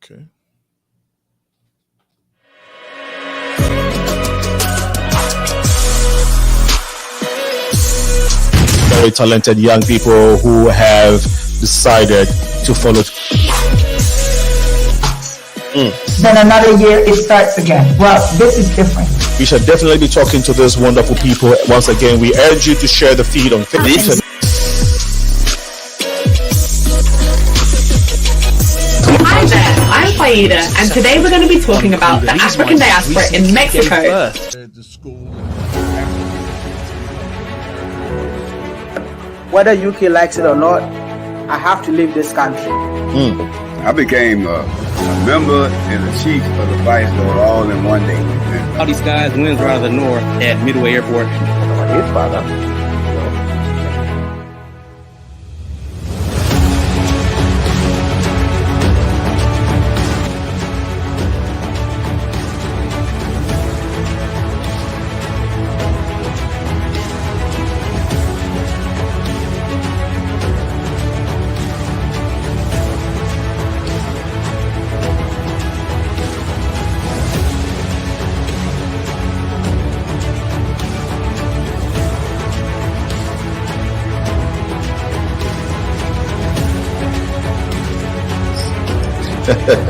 Okay. Very talented young people who have decided to follow. Then another year it starts again. Well, this is different. We should definitely be talking to these wonderful people. Once again, we urge you to share the feed on Facebook. Hi there, I'm Faida, and today we're going to be talking about the African diaspora in Mexico. Whether UK likes it or not, I have to leave this country. I became a member and a chief of the Vice Lord all in one day. All these guys, winds are out of the north at Midway Airport. His father.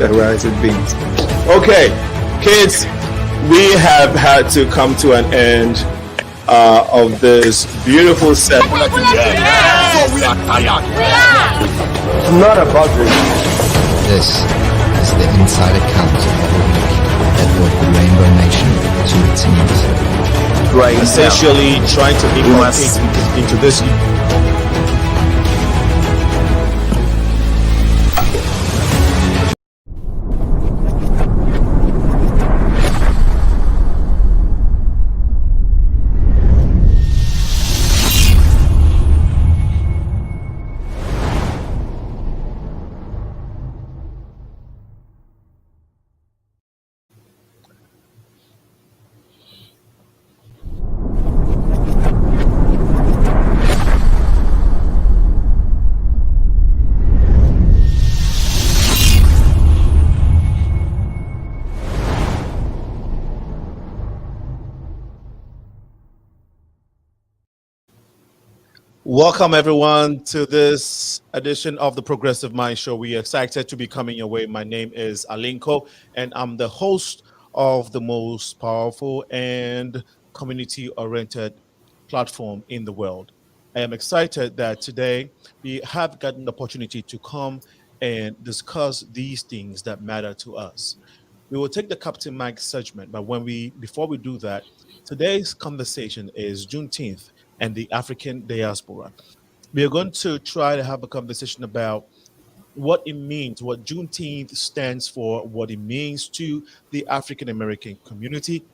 Rice and beans. Okay, kids, we have had to come to an end of this beautiful set. It's not about this. This is the inside account of a week that brought the Rainbow Nation to its knees. Right, essentially trying to inculcate into this. Welcome everyone to this edition of the Progressive Mind Show. We are excited to be coming your way. My name is Alinko, and I'm the host of the most powerful and community-oriented platform in the world. I am excited that today we have gotten the opportunity to come and discuss these things that matter to us. We will take the Captain Mike segment, but before we do that, today's conversation is Juneteenth and the African diaspora. We are going to try to have a conversation about what it means, what Juneteenth stands for, what it means to the African American community,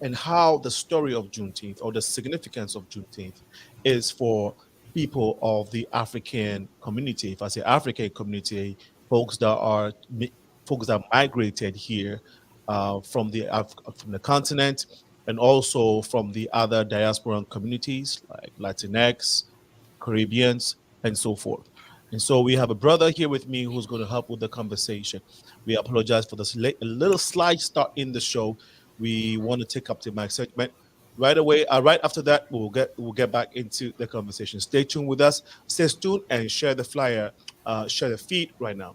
and how the story of Juneteenth or the significance of Juneteenth is for people of the African community. If I say African community, folks that migrated here from the continent, and also from the other diasporan communities like Latinx, Caribbeans, and so forth. And so we have a brother here with me who's going to help with the conversation. We apologize for this little slight start in the show. We want to take up to my segment right away. Right after that, we'll get back into the conversation. Stay tuned with us. Stay tuned and share the flyer, share the feed right now.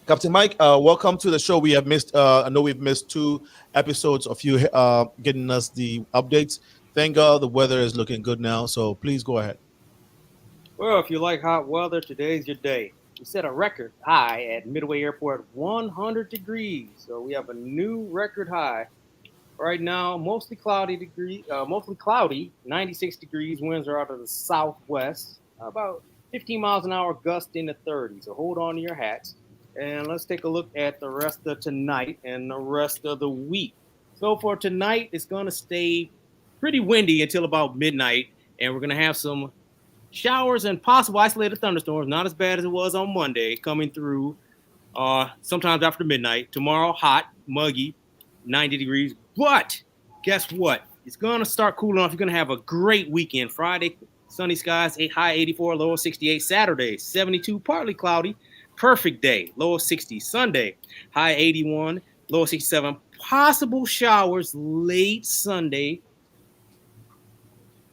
Captain Mike, welcome to the show. We have missed, I know we've missed 2 episodes of you getting us the updates. Thank God the weather is looking good now, so please go ahead. Well, if you like hot weather, today's your day. We set a record high at Midway Airport, 100 degrees. So we have a new record high. Right now, mostly cloudy, 96 degrees. Winds are out of the southwest, about 15 miles an hour, gust in the 30s. So hold on to your hats. And let's take a look at the rest of tonight and the rest of the week. So for tonight, it's going to stay pretty windy until about midnight. And we're going to have some showers and possible isolated thunderstorms, not as bad as it was on Monday, coming through sometimes after midnight. Tomorrow, hot, muggy, 90 degrees. But guess what? It's going to start cooling off. You're going to have a great weekend. Friday, sunny skies, high 84, low 68. Saturday, 72, partly cloudy. perfect day, low of 60. Sunday, high 81, low of 67. Possible showers late Sunday,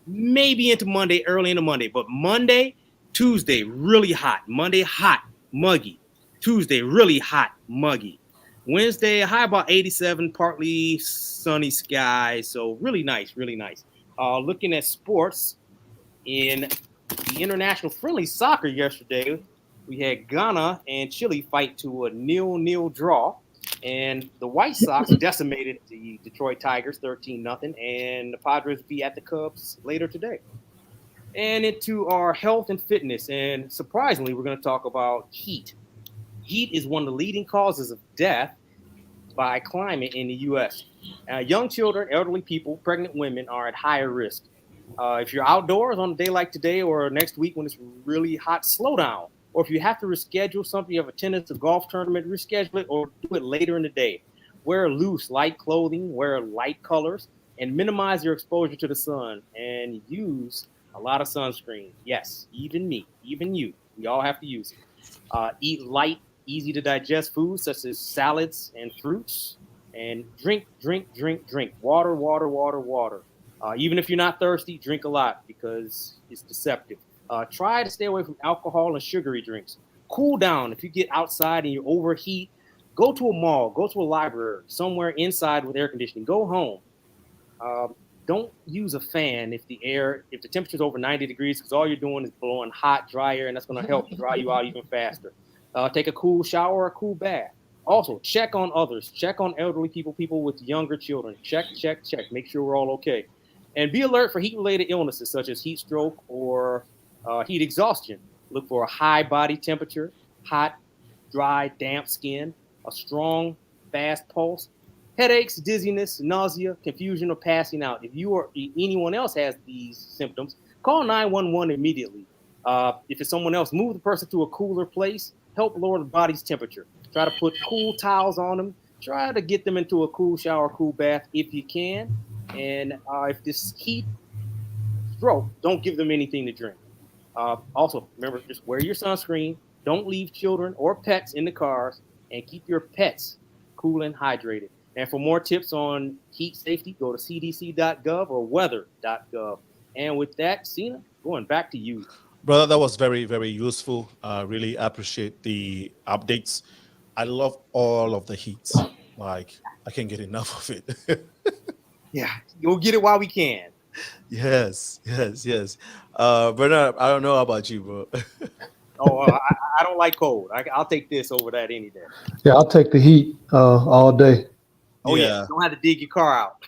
maybe into Monday, early into Monday. But Monday, Tuesday, really hot. Monday, hot, muggy. Tuesday, really hot, muggy. Wednesday, high about 87, partly sunny sky. So really nice, really nice. Looking at sports in the international friendly soccer yesterday, we had Ghana and Chile fight to a 0-0 draw. And the White Sox decimated the Detroit Tigers 13-0. And the Padres will be at the Cubs later today. And into our health and fitness. And surprisingly, we're going to talk about heat. Heat is one of the leading causes of death by climate in the U.S. Young children, elderly people, pregnant women are at higher risk. If you're outdoors on a day like today or next week when it's really hot, slow down. Or if you have to reschedule something, you have attendance, a golf tournament, reschedule it or do it later in the day. Wear loose, light clothing, wear light colors, and minimize your exposure to the sun. And use a lot of sunscreen. Yes, even me, even you. We all have to use it. Eat light, easy to digest foods such as salads and fruits. And drink. Water. Even if you're not thirsty, drink a lot because it's deceptive. Try to stay away from alcohol and sugary drinks. Cool down. If you get outside and you overheat, go to a mall, go to a library, somewhere inside with air conditioning. Go home. Don't use a fan if the temperature is over 90 degrees because all you're doing is blowing hot, dry air, and that's going to help dry you out even faster. Take a cool shower or a cool bath. Also, check on others. Check on elderly people, people with younger children. Check. Make sure we're all okay. And be alert for heat-related illnesses such as heat stroke or heat exhaustion. Look for a high body temperature, hot, dry, damp skin, a strong, fast pulse, headaches, dizziness, nausea, confusion, or passing out. If you or anyone else has these symptoms, call 911 immediately. If it's someone else, move the person to a cooler place. Help lower the body's temperature. Try to put cool towels on them. Try to get them into a cool shower, cool bath if you can. And if this heat stroke, don't give them anything to drink. Also, remember, just wear your sunscreen. Don't leave children or pets in the cars. And keep your pets cool and hydrated. And for more tips on heat safety, go to cdc.gov or weather.gov. And with that, Sina, going back to you. Brother, that was very, very useful. Really appreciate the updates. I love all of the heats. Like, I can't get enough of it. Yeah, we'll get it while we can. Yes. Bernard, I don't know about you, bro. I don't like cold. I'll take this over that any day. Yeah, I'll take the heat all day. Oh, yeah. You don't have to dig your car out.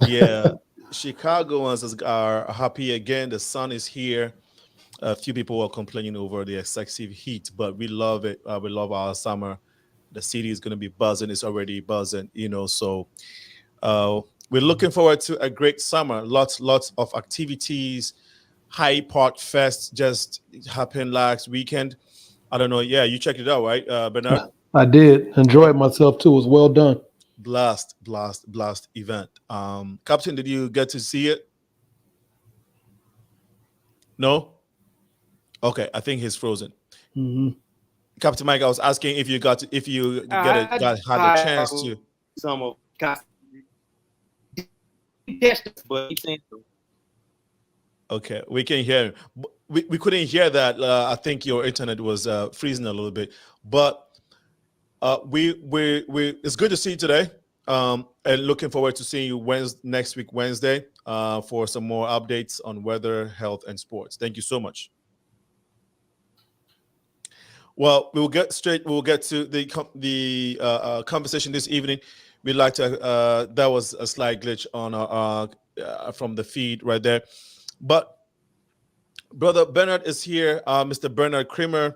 Yeah. Chicagoans are happy again. The sun is here. A few people were complaining over the excessive heat, but we love it. We love our summer. The city is going to be buzzing. It's already buzzing, so we're looking forward to a great summer. Lots of activities. Hyde Park Fest just happened last weekend. I don't know. Yeah, you checked it out, right, Bernard? I did. Enjoyed myself, too. It was well done. Blast event. Captain, did you get to see it? No? Okay, I think he's frozen. Mm-hmm. Captain Mike, I was asking if you had a chance to some of but he's saying okay, we can hear him. We couldn't hear that. I think your internet was freezing a little bit, but we it's good to see you today. And looking forward to seeing you next week Wednesday for some more updates on weather, health, and sports. Thank you so much. Well, we'll get to the conversation this evening. We'd like to. That was a slight glitch on from the feed right there, but Brother Bernard is here. Mr. Bernard Kramer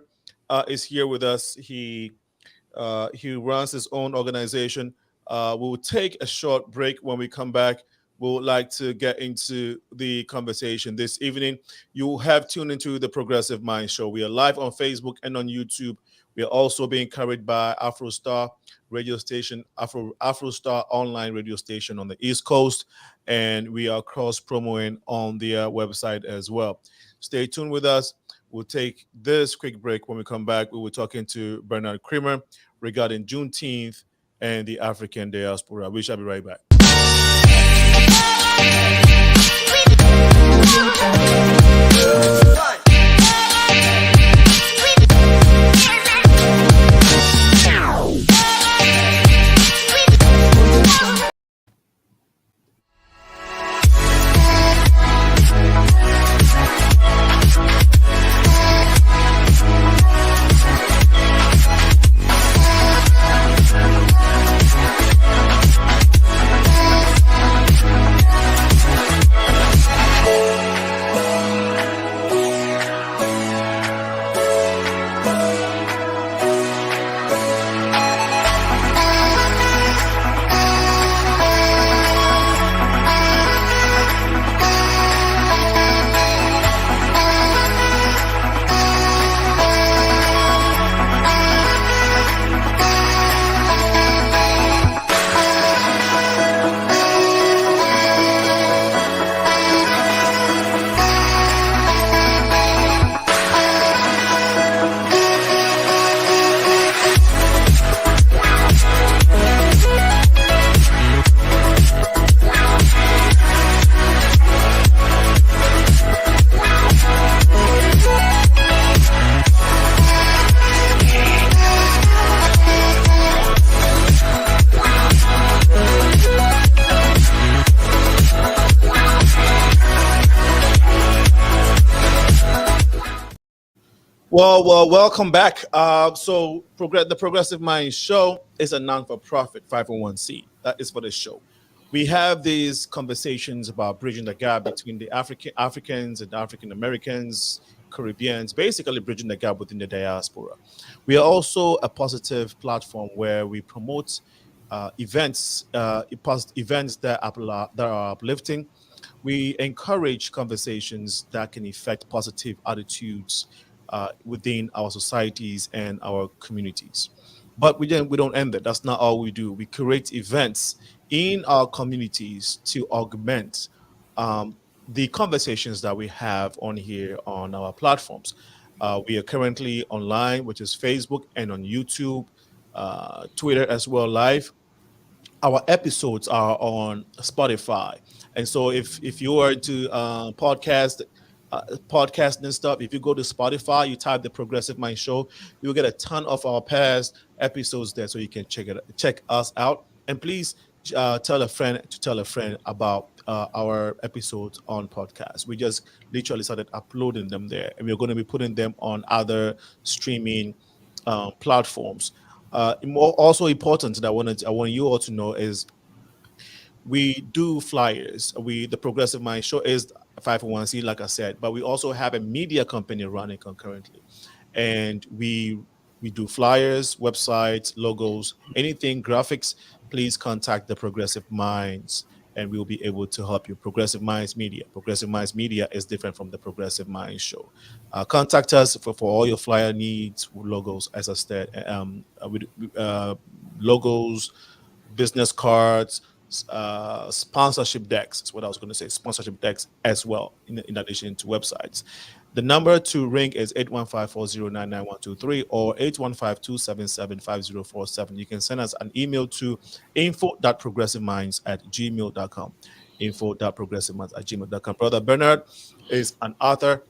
is here with us. He runs his own organization. We'll take a short break. When we come back, we would like to get into the conversation this evening. You have tuned into the Progressive Mind Show. We are live on Facebook and on YouTube. We are also being carried by AfroStar radio station, AfroStar online radio station on the East Coast, and we are cross-promoting on their website as well. Stay tuned with us. We'll take this quick break. When we come back, we will talking to Bernard Creamer regarding Juneteenth and the African diaspora. We shall be right back. Well, welcome back. So the Progressive Mind Show is a non-for-profit 501c. That is for the show. We have these conversations about bridging the gap between the Africans and African Americans, Caribbeans, basically bridging the gap within the diaspora. We are also a positive platform where we promote events that are uplifting. We encourage conversations that can affect positive attitudes within our societies and our communities. But we don't end there. That's not all we do. We create events in our communities to augment the conversations that we have on here on our platforms. We are currently online, which is Facebook, and on YouTube, Twitter as well, live. Our episodes are on Spotify. And so if you are to podcasting and stuff, if you go to Spotify, you type the Progressive Mind Show, you'll get a ton of our past episodes there, so you can check us out. And please tell a friend about our episodes on podcast. We just literally started uploading them there, and we're going to be putting them on other streaming platforms. Also important that I want you all to know is we do flyers. The Progressive Mind Show is 501c, like I said, but we also have a media company running concurrently, and we do flyers, websites, logos, anything graphics. Please contact the Progressive Minds, and we'll be able to help you. Progressive Minds Media. Progressive Minds Media is different from the Progressive Mind Show. Contact us for all your flyer needs, logos, as I said, logos, business cards, sponsorship decks is what I was going to say. Sponsorship decks as well, in addition to websites. The number to ring is 815-409-9123 or 815-277-5047. You can send us an email to info.progressiveminds@gmail.com. info.progressiveminds@gmail.com. Brother Bernard is an author.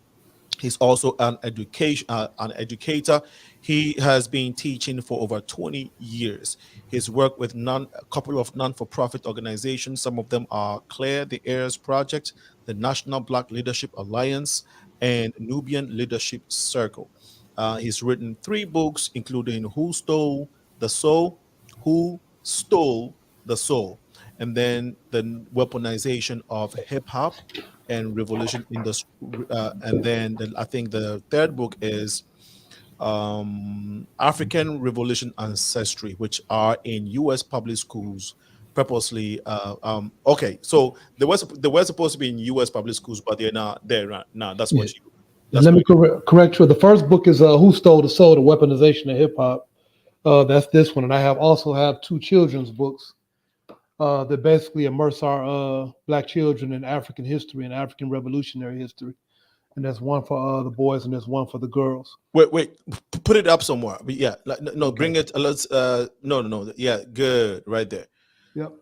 He's also an educator. He has been teaching for over 20 years. He's worked with a couple of non-for-profit organizations. Some of them are Clear the Airs Project, the National Black Leadership Alliance, and Nubian Leadership Circle. He's written 3 books, including Who Stole the Soul, and then the Weaponization of Hip Hop and Revolution Industry. And then I think the 3rd book is African Revolution Ancestry, which are in U.S. public schools purposely. Okay, so they were supposed to be in U.S. public schools, but they're not there now. That's what you. Let me correct you. The first book is Who Stole the Soul, the Weaponization of Hip Hop. That's this one. And I also have 2 children's books that basically immerse our Black children in African history and African revolutionary history. and there's one for the boys, and there's one for the girls. Wait, put it up somewhere. Yeah, no, Okay. bring it. Let's. No. Yeah, good, right there. Yep.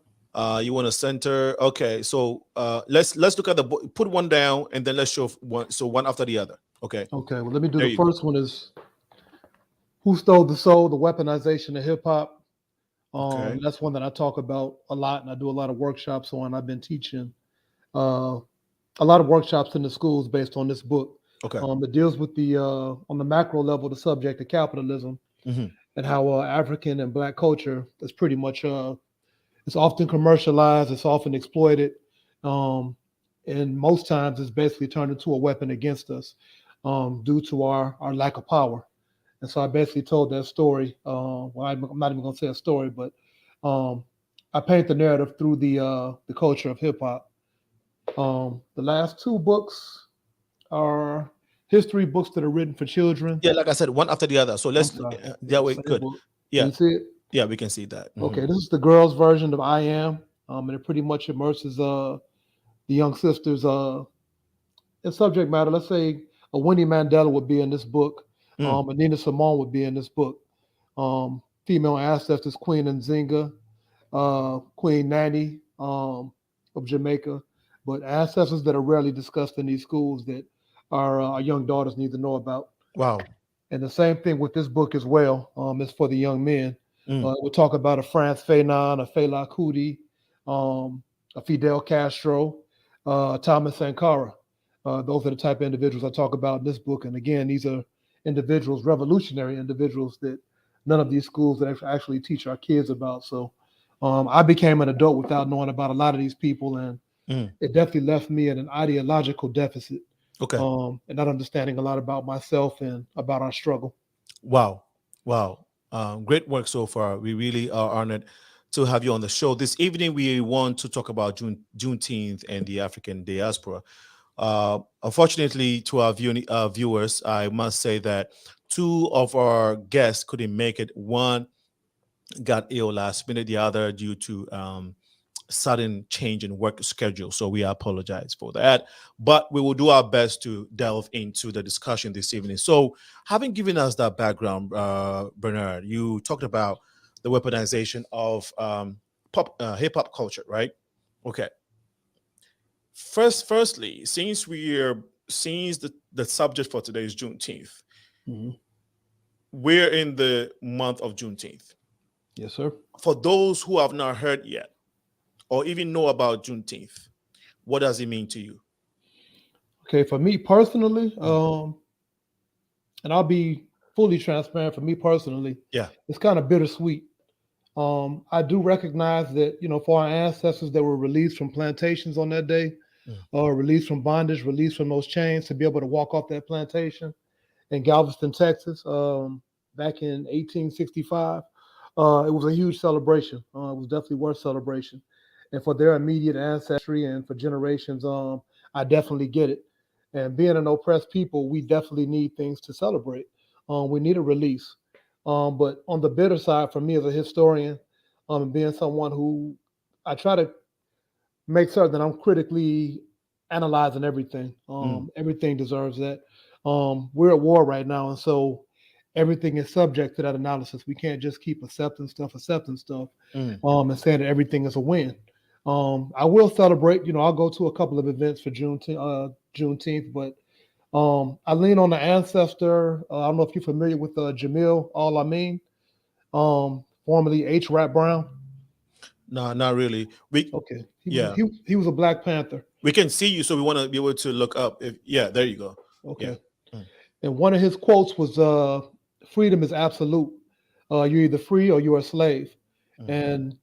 You want to center? Okay, so let's look at put one down, and then let's show one. So one after the other. Okay. Okay. Well, let me do There the you go. first one. Is Who Stole the Soul? The Weaponization of Hip Hop. Okay. That's one that I talk about a lot, and I do a lot of workshops on. I've been teaching a lot of workshops in the schools based on this book. Okay. It deals with the on the macro level, the subject of capitalism, Mhm. and how African and Black culture is pretty much it's often commercialized, it's often exploited, and most times it's basically turned into a weapon against us due to our lack of power. And so I basically told that story. Well, I'm not even going to say a story, but I paint the narrative through the culture of hip hop. The last two books are history books that are written for children. Yeah, like I said, one after the other. So let's. That way, good. Book. Yeah. Can you see it? Yeah, we can see that. Okay, this is the girls' version of I Am, and it pretty much immerses the young sisters in subject matter. Let's say a Winnie Mandela would be in this book, and Nina Simone would be in this book. Female ancestors, Queen Nzinga, Queen Nanny of Jamaica, but ancestors that are rarely discussed in these schools that our young daughters need to know about. Wow. And the same thing with this book as well. It's for the young men. We'll talk about a Frantz Fanon, a Fela Kuti, a Fidel Castro, Thomas Sankara. Those are the type of individuals I talk about in this book. And again, these are individuals, revolutionary individuals that none of these schools that actually teach our kids about. So I became an adult without knowing about a lot of these people, and it definitely left me in an ideological deficit. Okay. And not understanding a lot about myself and about our struggle. Wow. Great work so far. We really are honored to have you on the show. This evening, we want to talk about Juneteenth and the African diaspora. Unfortunately, to our viewers, I must say that two of our guests couldn't make it. One got ill last minute, the other due to sudden change in work schedule. So we apologize for that, but we will do our best to delve into the discussion this evening. So having given us that background, Bernard, you talked about the weaponization of hip hop culture, right? Okay. Firstly, since the subject for today is Juneteenth, we're in the month of Juneteenth. Yes, sir. For those who have not heard yet, or even know about Juneteenth, what does it mean to you? Okay, for me personally, and I'll be fully transparent. For me personally, it's kind of bittersweet. I do recognize that, for our ancestors that were released from plantations on that day, released from bondage, released from those chains, to be able to walk off that plantation in Galveston, Texas, back in 1865, it was a huge celebration. It was definitely worth celebration. And for their immediate ancestry and for generations, I definitely get it. And being an oppressed people, we definitely need things to celebrate. We need a release. But on the bitter side, for me as a historian, being someone who I try to make certain that I'm critically analyzing everything. Everything deserves that. We're at war right now, and so everything is subject to that analysis. We can't just keep accepting stuff, and saying that everything is a win. I will celebrate. I'll go to a couple of events for Juneteenth, but I lean on the ancestor. I don't know if you're familiar with Jamil Al-Amin, formerly H. Rap Brown. No, not really. Okay. He was a Black Panther. We can see you, so we want to be able to look up. There you go. Okay. Yeah. And one of his quotes was, "Freedom is absolute. You're either free or you're a slave." And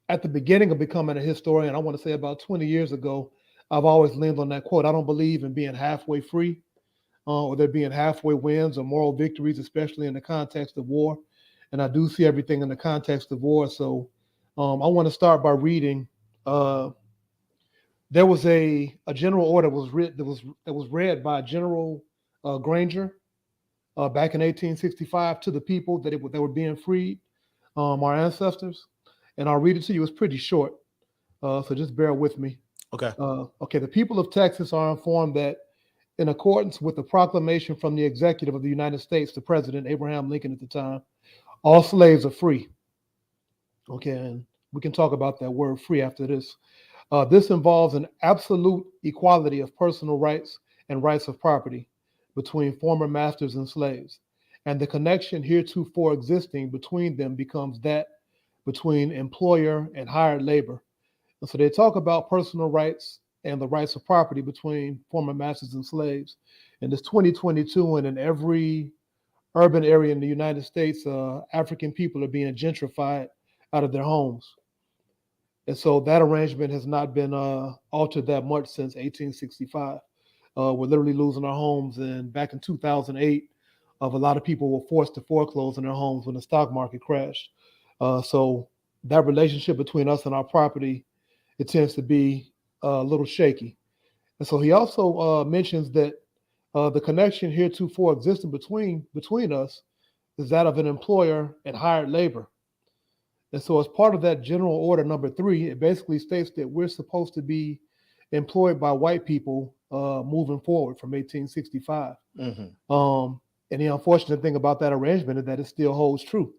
at the beginning of becoming a historian, I want to say about 20 years ago, I've always leaned on that quote. I don't believe in being halfway free or there being halfway wins or moral victories, especially in the context of war. And I do see everything in the context of war. So I want to start by reading. There was a general order that was read by General Granger back in 1865 to the people that were being freed, our ancestors. And I'll read it to you. It's pretty short, so just bear with me. Okay. Okay. The people of Texas are informed that in accordance with the proclamation from the executive of the United States, the President Abraham Lincoln at the time, all slaves are free. Okay, and we can talk about that word free after this. This involves an absolute equality of personal rights and rights of property between former masters and slaves. And the connection heretofore existing between them becomes that between employer and hired labor. And so they talk about personal rights and the rights of property between former masters and slaves. And it's 2022, and in every urban area in the United States, African people are being gentrified out of their homes. And so that arrangement has not been altered that much since 1865. We're literally losing our homes. And back in 2008, a lot of people were forced to foreclose on their homes when the stock market crashed. So that relationship between us and our property, it tends to be a little shaky. And so he also mentions that the connection heretofore existing between us is that of an employer and hired labor. And so as part of that general order number 3, it basically states that we're supposed to be employed by white people moving forward from 1865. Mm-hmm. And the unfortunate thing about that arrangement is that it still holds true.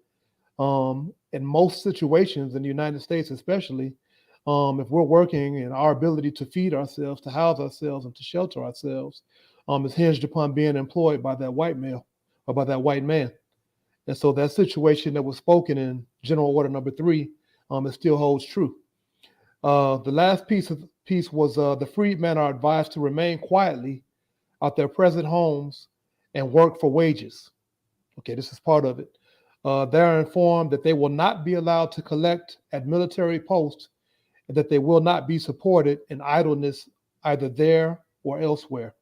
In most situations in the United States, especially, if we're working and our ability to feed ourselves, to house ourselves, and to shelter ourselves is hinged upon being employed by that white male or by that white man. And so that situation that was spoken in General Order number 3, it still holds true. The last piece was the freedmen are advised to remain quietly at their present homes and work for wages. Okay, this is part of it. They're informed that they will not be allowed to collect at military posts and that they will not be supported in idleness either there or elsewhere.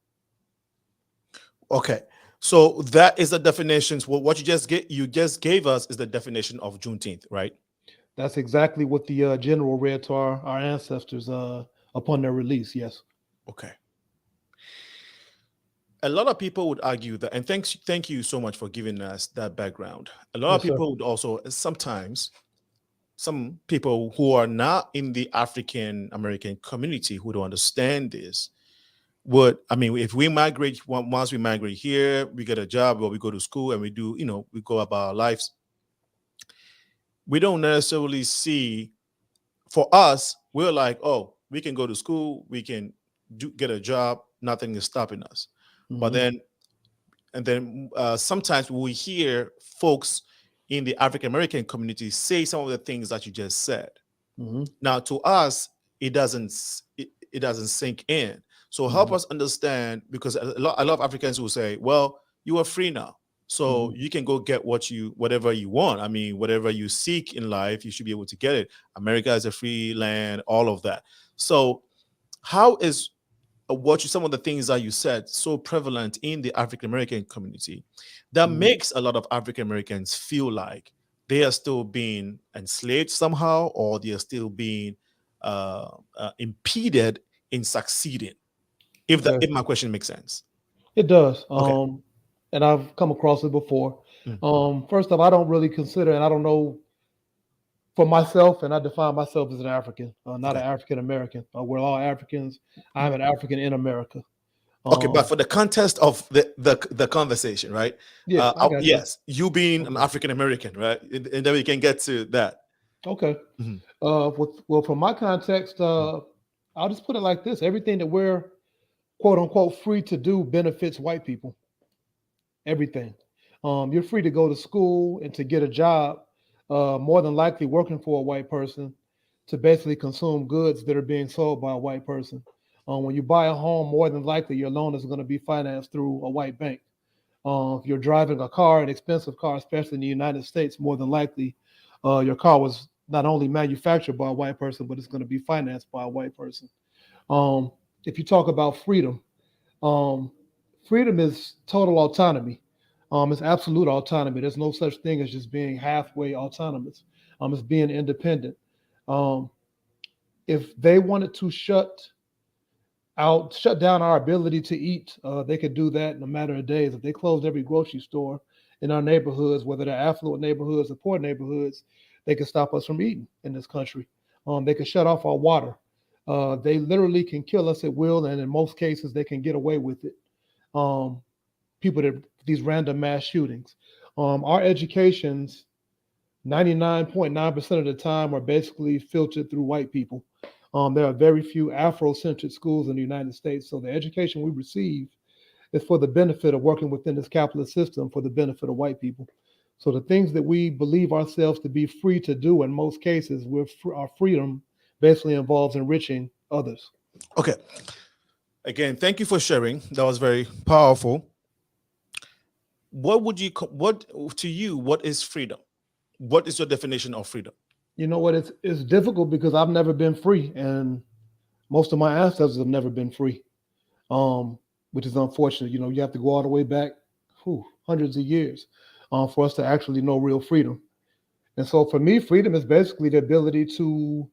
Okay, so that is the definition. What you just gave us is the definition of Juneteenth, right? That's exactly what the general read to our ancestors upon their release. Yes. Okay. A lot of people would argue that, and thank you so much for giving us that background. A lot of people would also sometimes, some people who are not in the African American community who don't understand this if we migrate, once we migrate here, we get a job or we go to school and we do, we go about our lives. We don't necessarily see, for us, we're like, oh, we can go to school, we can get a job, nothing is stopping us. Mm-hmm. But then sometimes we hear folks in the African American community say some of the things that you just said. Mm-hmm. Now, to us, it doesn't sink in. So help us understand, because a lot of Africans will say, well, you are free now. So you can go get whatever you want. I mean, whatever you seek in life, you should be able to get it. America is a free land, all of that. So how is some of the things that you said so prevalent in the African American community that makes a lot of African Americans feel like they are still being enslaved somehow, or they are still being impeded in succeeding? If my question makes sense. It does. Okay. And I've come across it before. Mm-hmm. First off, I don't really consider, and I don't know for myself, and I define myself as an African, not an African American. We're all Africans. I'm an African in America. Okay, but for the context of the conversation, right? Yeah. Yes, you being an African American, right? And then we can get to that. Okay. Mm-hmm. Well, from my context, I'll just put it like this: everything that we're quote unquote free to do benefits white people. Everything. You're free to go to school and to get a job, more than likely working for a white person, to basically consume goods that are being sold by a white person. When you buy a home, more than likely your loan is going to be financed through a white bank. If you're driving a car, an expensive car, especially in the United States, more than likely your car was not only manufactured by a white person, but it's going to be financed by a white person. If you talk about freedom, freedom is total autonomy. It's absolute autonomy. There's no such thing as just being halfway autonomous. It's being independent. If they wanted to shut down our ability to eat, they could do that in a matter of days. If they closed every grocery store in our neighborhoods, whether they're affluent neighborhoods or poor neighborhoods, they could stop us from eating in this country. They could shut off our water. They literally can kill us at will, and in most cases, they can get away with it. people that these random mass shootings. Our educations, 99.9% of the time, are basically filtered through white people. There are very few Afrocentric schools in the United States, so the education we receive is for the benefit of working within this capitalist system for the benefit of white people. So the things that we believe ourselves to be free to do, in most cases, our freedom basically involves enriching others. Okay. Again, thank you for sharing. That was very powerful. What to you, what is freedom? What is your definition of freedom? You know what? It's difficult because I've never been free, and most of my ancestors have never been free, which is unfortunate. You know, you have to go all the way back hundreds of years for us to actually know real freedom. And so for me, freedom is basically the ability to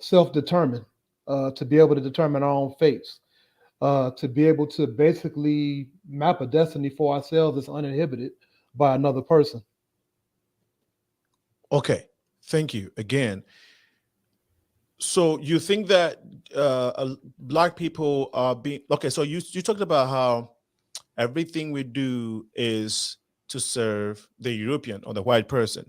self-determine, to be able to determine our own fates, to be able to basically map a destiny for ourselves that's uninhibited by another person. Okay, thank you again. So you think that Black people are being okay? So you talked about how everything we do is to serve the European or the white person.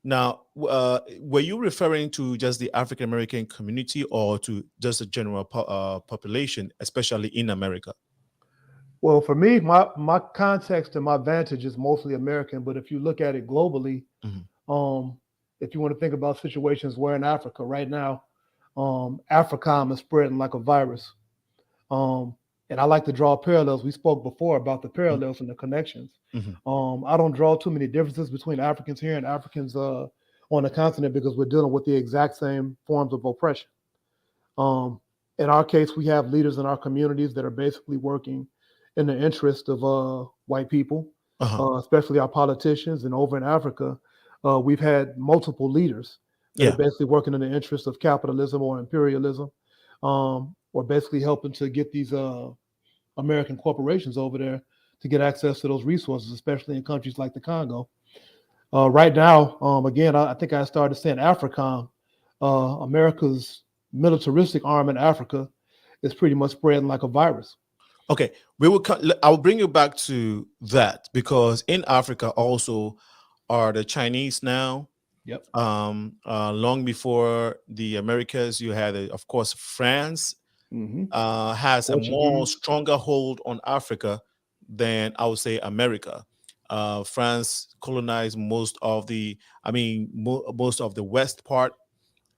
Now, were you referring to just the African American community or to just the general population, especially in America? Well, for me, my context and my vantage is mostly American, but if you look at it globally, if you want to think about situations where in Africa right now, Africom is spreading like a virus. And I like to draw parallels. We spoke before about the parallels and the connections. I don't draw too many differences between Africans here and Africans on the continent because we're dealing with the exact same forms of oppression. In our case, we have leaders in our communities that are basically working in the interest of white people, especially our politicians. And over in Africa, we've had multiple leaders that are basically working in the interest of capitalism or imperialism, or basically helping to get these American corporations over there to get access to those resources, especially in countries like the Congo. Right now, again, I think I started saying AFRICOM, America's militaristic arm in Africa is pretty much spreading like a virus. Okay, I'll bring you back to that because in Africa also are the Chinese now. Yep. Long before the Americas, you had, of course, France has a more stronger hold on Africa than I would say America. France colonized most of the west part,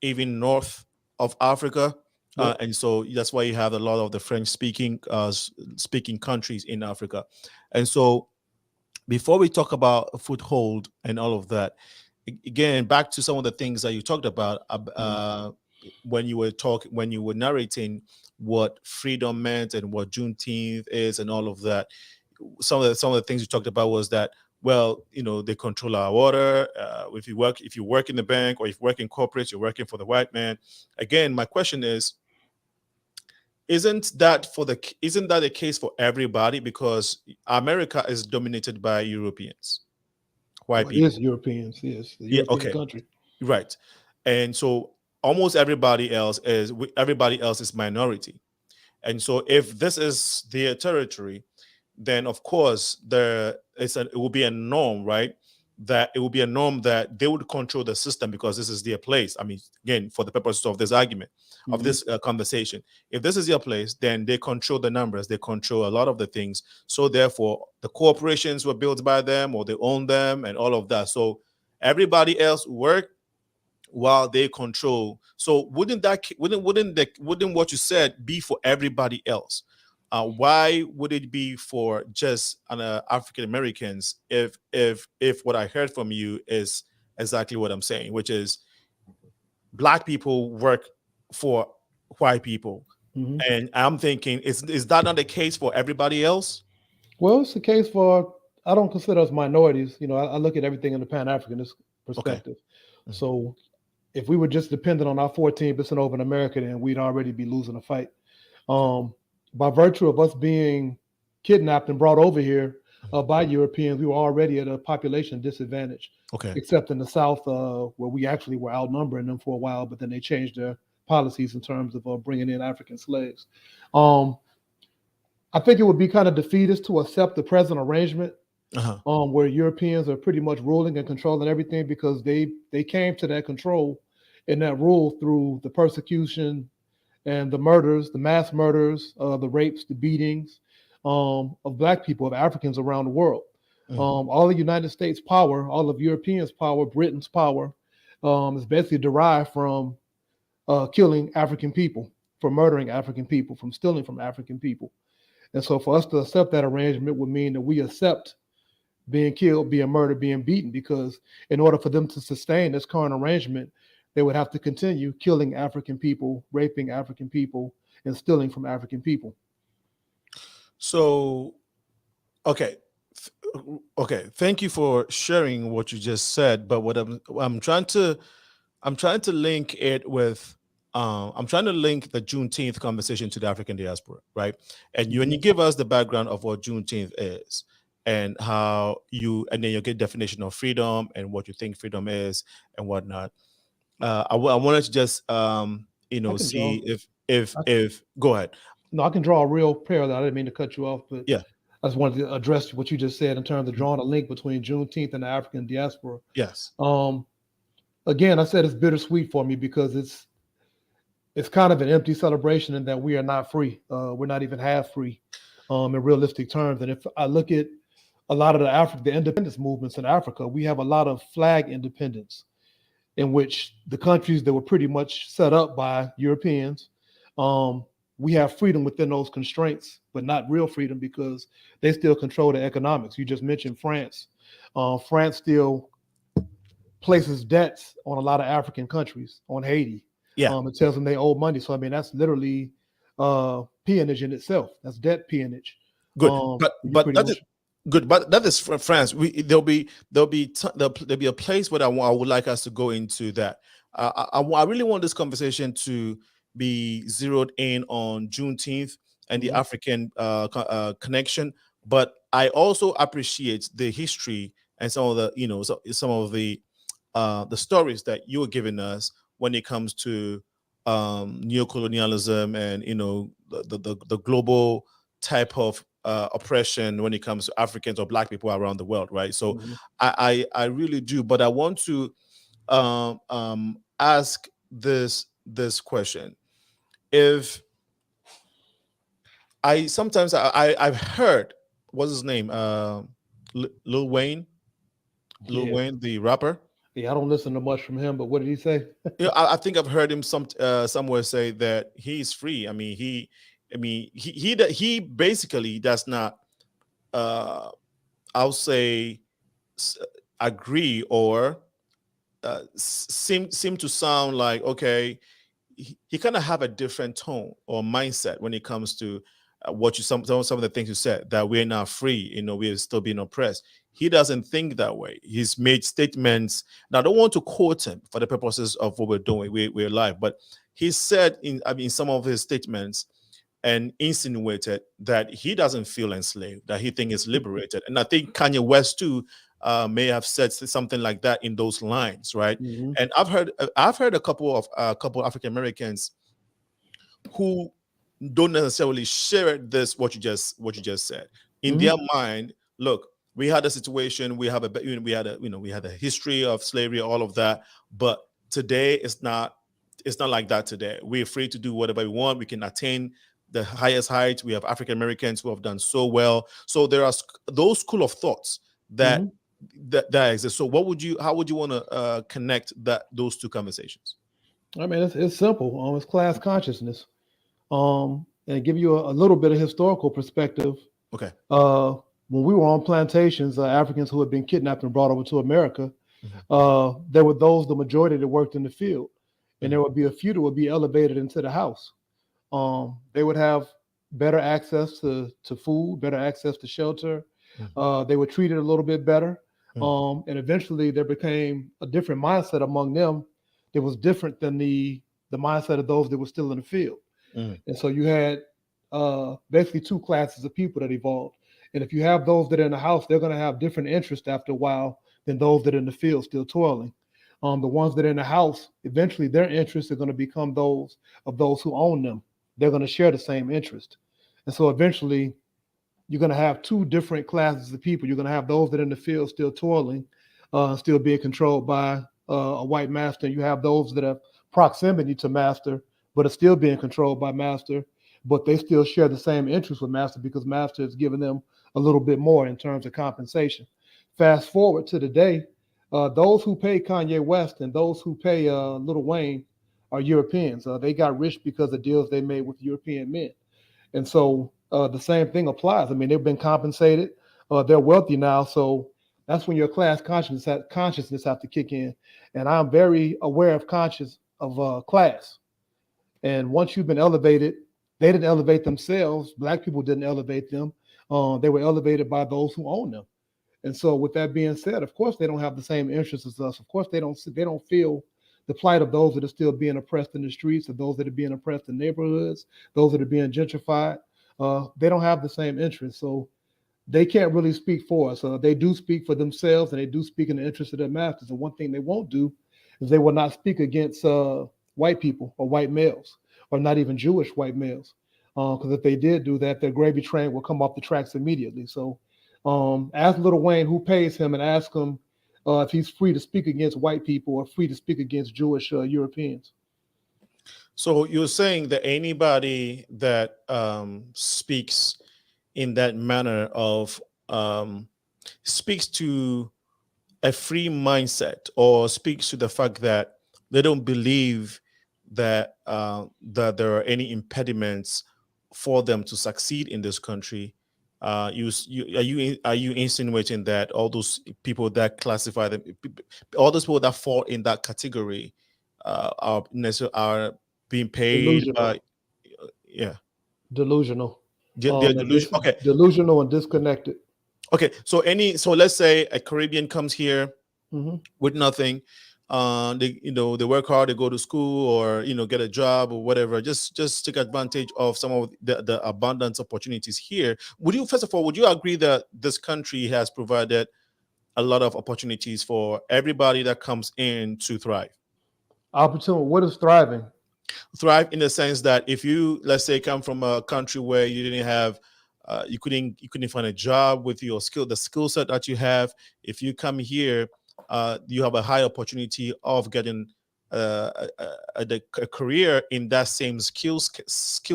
even north of Africa. And so that's why you have a lot of the French speaking countries in Africa. And so before we talk about a foothold and all of that, again, back to some of the things that you talked about when you were narrating what freedom meant and what Juneteenth is and all of that. Some of the things you talked about was that, well, you know, they control our water. If you work in the bank or if you work in corporate, you're working for the white man. Again, my question is, isn't that the case for everybody? Because America is dominated by Europeans, white people. Yes, Europeans, yes, the European country, right? And so almost everybody else is minority. And so if this is their territory, then of course it will be a norm, right? That it will be a norm that they would control the system because this is their place. I mean, again, for the purposes of this argument, of this conversation, if this is your place, then they control the numbers, they control a lot of the things. So therefore, the corporations were built by them or they own them and all of that. So everybody else work while they control. So wouldn't what you said be for everybody else? Why would it be for just African Americans if what I heard from you is exactly what I'm saying, which is Black people work for white people, and I'm thinking, is that not the case for everybody else? Well, it's the case for, I don't consider us minorities. You know, I look at everything in the Pan-Africanist perspective. Okay. So if we were just dependent on our 14% over in America, then we'd already be losing a fight. By virtue of us being kidnapped and brought over here by Europeans, we were already at a population disadvantage. Okay. Except in the South, where we actually were outnumbering them for a while, but then they changed their policies in terms of bringing in African slaves. I think it would be kind of defeatist to accept the present arrangement, where Europeans are pretty much ruling and controlling everything, because they came to that control and that rule through the persecution and the murders, the mass murders, the rapes, the beatings of Black people, of Africans around the world. All the United States power, all of Europeans' power, Britain's power, is basically derived from killing African people, from murdering African people, from stealing from African people. And so for us to accept that arrangement would mean that we accept being killed, being murdered, being beaten, because in order for them to sustain this current arrangement, they would have to continue killing African people, raping African people, and stealing from African people. So, okay. Thank you for sharing what you just said. But what I'm trying to link it with, I'm trying to link the Juneteenth conversation to the African diaspora, right? And when you give us the background of what Juneteenth is, and how and then you get definition of freedom and what you think freedom is and whatnot. I wanted to just see if go ahead. No, I can draw a real parallel. I didn't mean to cut you off, but yeah, I just wanted to address what you just said in terms of drawing a link between Juneteenth and the African diaspora. Yes. Again, I said it's bittersweet for me because it's kind of an empty celebration in that we are not free. We're not even half free in realistic terms. And if I look at a lot of the independence movements in Africa, we have a lot of flag independence in which the countries that were pretty much set up by Europeans, we have freedom within those constraints, but not real freedom because they still control the economics. You just mentioned France. France still places debts on a lot of African countries, on Haiti. Yeah. It tells them they owe money. So, I mean, that's literally peonage in itself. That's debt peonage. Good. But that is good. But that is for France. There'll be a place where I would like us to go into that. I really want this conversation to be zeroed in on Juneteenth and the African connection. But I also appreciate the history and some of the stories that you were giving us when it comes to neocolonialism and the global type of oppression when it comes to Africans or Black people around the world, right? So I really do, but I want to ask this question. If I've heard, what's his name, Lil Wayne, the rapper. Yeah, I don't listen to much from him, but what did he say? I think I've heard him somewhere say that he's free. I mean, he basically does not, I'll say, agree or seem to sound like, okay, he kind of have a different tone or mindset when it comes to some of the things you said, that we're not free, we're still being oppressed. He doesn't think that way. He's made statements. Now, I don't want to quote him for the purposes of what we're doing. We're live, but he said in some of his statements and insinuated that he doesn't feel enslaved, that he thinks he's liberated. And I think Kanye West too may have said something like that in those lines, right? And I've heard a couple of African Americans who don't necessarily share what you just said. In their mind, look, we had a situation, we had a history of slavery, all of that, but today it's not like that today. We're free to do whatever we want. We can attain the highest heights. We have African Americans who have done so well. So there are those school of thoughts that exist. So how would you want to connect those two conversations? I mean, it's simple. It's class consciousness. And give you a little bit of historical perspective. Okay. When we were on plantations, Africans who had been kidnapped and brought over to America, there were the majority that worked in the field, and there would be a few that would be elevated into the house. They would have better access to food, better access to shelter. They were treated a little bit better. And eventually there became a different mindset among them that was different than the mindset of those that were still in the field. And so you had basically two classes of people that evolved. And if you have those that are in the house, they're going to have different interests after a while than those that are in the field still toiling. The ones that are in the house, eventually their interests are going to become those of those who own them. They're going to share the same interest. And so eventually you're going to have two different classes of people. You're going to have those that are in the field still toiling, still being controlled by a white master. You have those that have proximity to master, but are still being controlled by master, but they still share the same interests with master because master is giving them a little bit more in terms of compensation. Fast forward to today, those who pay Kanye West and those who pay Lil Wayne are Europeans. They got rich because of deals they made with European men. And so the same thing applies. I mean, they've been compensated. They're wealthy now. So that's when your class consciousness have to kick in. And I'm very aware of class. And once you've been elevated, they didn't elevate themselves. Black people didn't elevate them. They were elevated by those who own them. And so with that being said, of course, they don't have the same interests as us. Of course, they don't feel the plight of those that are still being oppressed in the streets, of those that are being oppressed in neighborhoods, those that are being gentrified. They don't have the same interests. So they can't really speak for us. They do speak for themselves, and they do speak in the interest of their masters. And one thing they won't do is they will not speak against white people or white males, or not even Jewish white males. Because if they did do that, their gravy train will come off the tracks immediately. So ask Lil Wayne who pays him, and ask him if he's free to speak against white people or free to speak against Jewish Europeans. So you're saying that anybody that speaks in that manner of speaks to a free mindset, or speaks to the fact that they don't believe that that there are any impediments for them to succeed in this country, are you insinuating that all those people that classify them, all those people that fall in that category, are being paid by, delusional? They're delusional. Okay, delusional and disconnected. Okay, so let's say a Caribbean comes here with nothing. They work hard, they go to school, or get a job or whatever, just take advantage of some of the abundance opportunities here. Would you agree that this country has provided a lot of opportunities for everybody that comes in to thrive? Opportunity. What is thriving? Thrive in the sense that if you, let's say, come from a country where you didn't have you couldn't find a job with the skill set that you have, if you come here, you have a high opportunity of getting a career in that same skill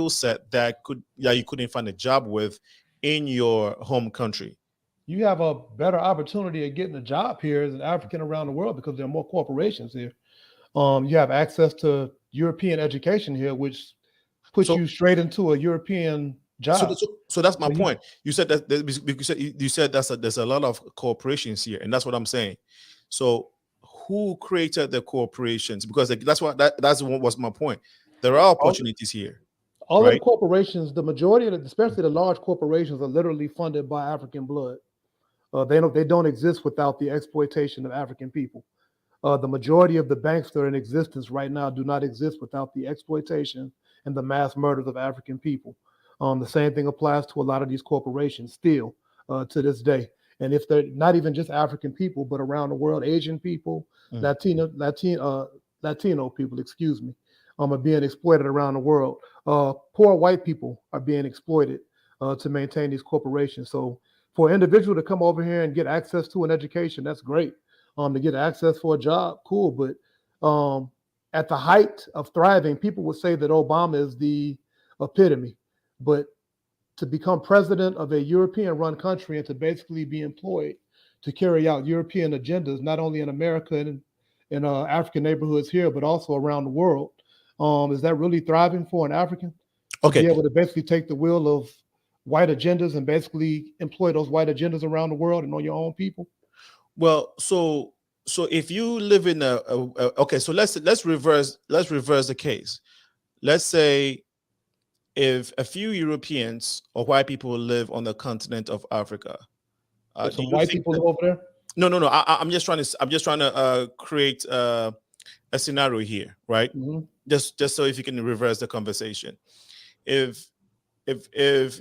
set that you couldn't find a job with in your home country. You have a better opportunity of getting a job here as an African around the world because there are more corporations here. You have access to European education here, which puts you straight into a European job. So that's my point. You said that you said there's a lot of corporations here, and that's what I'm saying. So who created the corporations? Because that's what was my point. There are opportunities here. All of the corporations, the majority of especially the large corporations, are literally funded by African blood. They don't exist without the exploitation of African people. The majority of the banks that are in existence right now do not exist without the exploitation and the mass murders of African people. The same thing applies to a lot of these corporations still to this day. And if they're not even just African people, but around the world, Asian people, Latino people, are being exploited around the world. Poor white people are being exploited to maintain these corporations. So for an individual to come over here and get access to an education, that's great. To get access for a job, cool. But at the height of thriving, people would say that Obama is the epitome. But to become president of a European-run country and to basically be employed to carry out European agendas, not only in America and in African neighborhoods here, but also around the world, is that really thriving for an African? Okay. To be able to basically take the will of white agendas and basically employ those white agendas around the world and on your own people? Well, so if you live in okay, so let's reverse the case. Let's say if a few Europeans or white people live on the continent of Africa, some white people live over there? No. I'm just trying to create a scenario here, right? Just so if you can reverse the conversation. If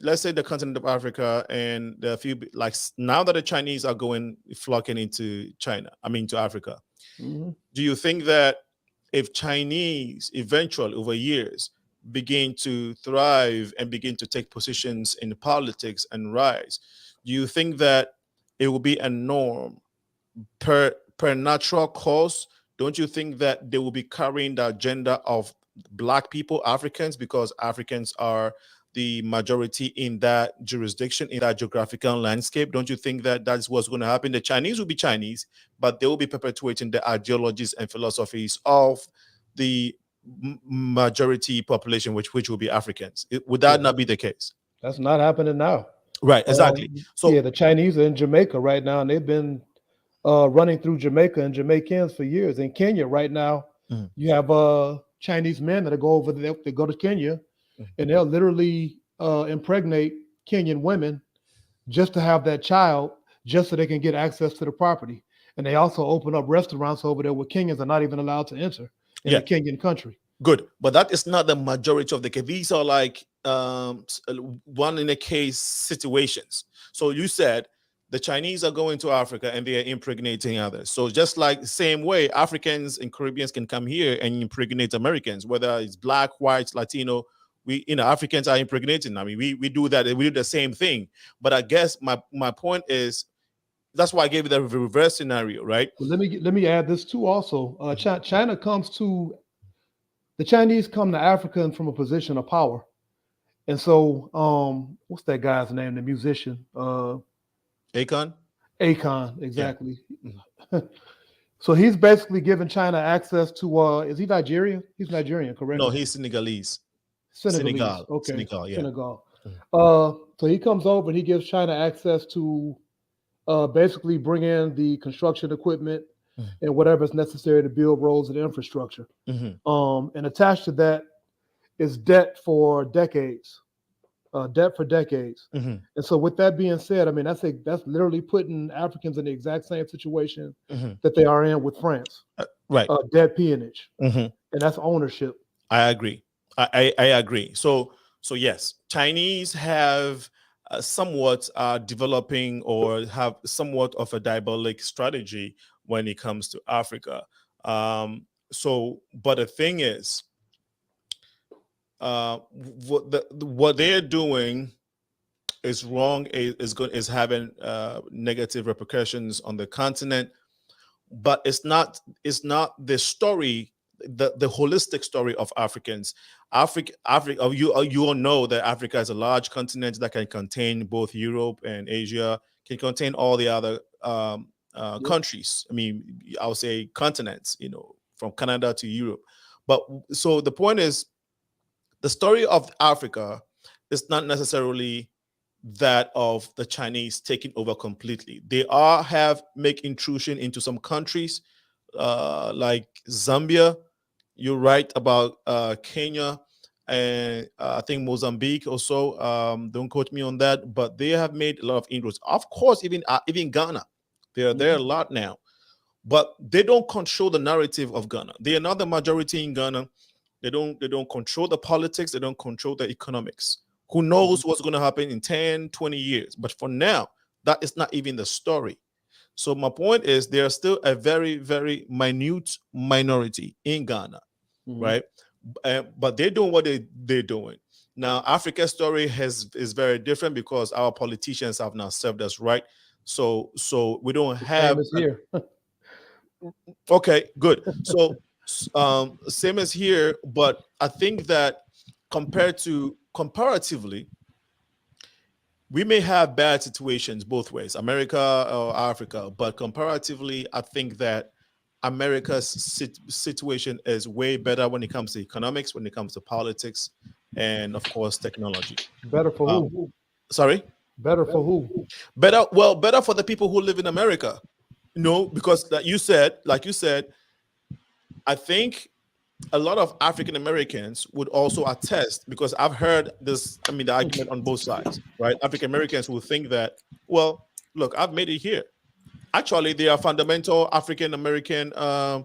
let's say the continent of Africa and the few, like now that the Chinese are flocking into to Africa, do you think that if Chinese eventually over years begin to thrive and begin to take positions in politics and rise, do you think that it will be a norm per natural course? Don't you think that they will be carrying the agenda of Black people, Africans, because Africans are the majority in that jurisdiction, in that geographical landscape? Don't you think that that's what's going to happen? The Chinese will be Chinese, but they will be perpetuating the ideologies and philosophies of the majority population, which will be Africans. Would that not be the case? That's not happening now. Right, exactly. So yeah, the Chinese are in Jamaica right now, and they've been running through Jamaica and Jamaicans for years. In Kenya right now, you have Chinese men that go over there, they go to Kenya, and they'll literally impregnate Kenyan women just to have that child, just so they can get access to the property. And they also open up restaurants over there where Kenyans are not even allowed to enter in the Kenyan country. Good, but that is not the majority of the case. These are like one in a case situations. So you said the Chinese are going to Africa and they are impregnating others. So just like the same way, Africans and Caribbeans can come here and impregnate Americans, whether it's Black, white, Latino. We, Africans are impregnating. I mean, we do that. We do the same thing. But I guess my point is, that's why I gave you the reverse scenario, right? Well, let me add this too. Also, China comes to the Chinese come to Africa from a position of power, and so what's that guy's name? The musician, Akon. Akon, exactly. Yeah. So he's basically giving China access to. Is he Nigerian? He's Nigerian, correct? No, he's Senegalese. Senegal. Okay. Senegal, yeah. Senegal. So he comes over and he gives China access to basically bring in the construction equipment and whatever is necessary to build roads and infrastructure. And attached to that is debt for decades. And so with that being said, I mean, that's literally putting Africans in the exact same situation that they are in with France. Right. Debt peonage. And that's ownership. I agree. I agree. So yes, Chinese have somewhat developing or have somewhat of a diabolic strategy when it comes to Africa. But the thing is, what they're doing is wrong. Is having negative repercussions on the continent, but it's not the story. The holistic story of Africans. Africa. You all know that Africa is a large continent that can contain both Europe and Asia, can contain all the other countries. I mean, I would say continents, from Canada to Europe. But so the point is, the story of Africa is not necessarily that of the Chinese taking over completely. They have make intrusion into some countries like Zambia. You're right about Kenya and I think Mozambique also. Don't quote me on that, but they have made a lot of inroads. Of course, even Ghana, they are there a lot now, but they don't control the narrative of Ghana. They are not the majority in Ghana. They don't control the politics. They don't control the economics. Who knows what's going to happen in 10, 20 years? But for now, that is not even the story. So my point is, they are still a very, very minute minority in Ghana. Right, but they're doing what they're doing now. Africa's story is very different because our politicians have now served us right. So we don't have here. Okay, good. So same as here, but I think that comparatively, we may have bad situations both ways, America or Africa, but comparatively, I think that America's situation is way better when it comes to economics, when it comes to politics, and of course technology. Better for who? Sorry? Better for who? Better for the people who live in America. Because like you said, I think a lot of African Americans would also attest, because I've heard this, the argument on both sides, right? African Americans will think that, well, look, I've made it here. Actually, they are fundamental African American. I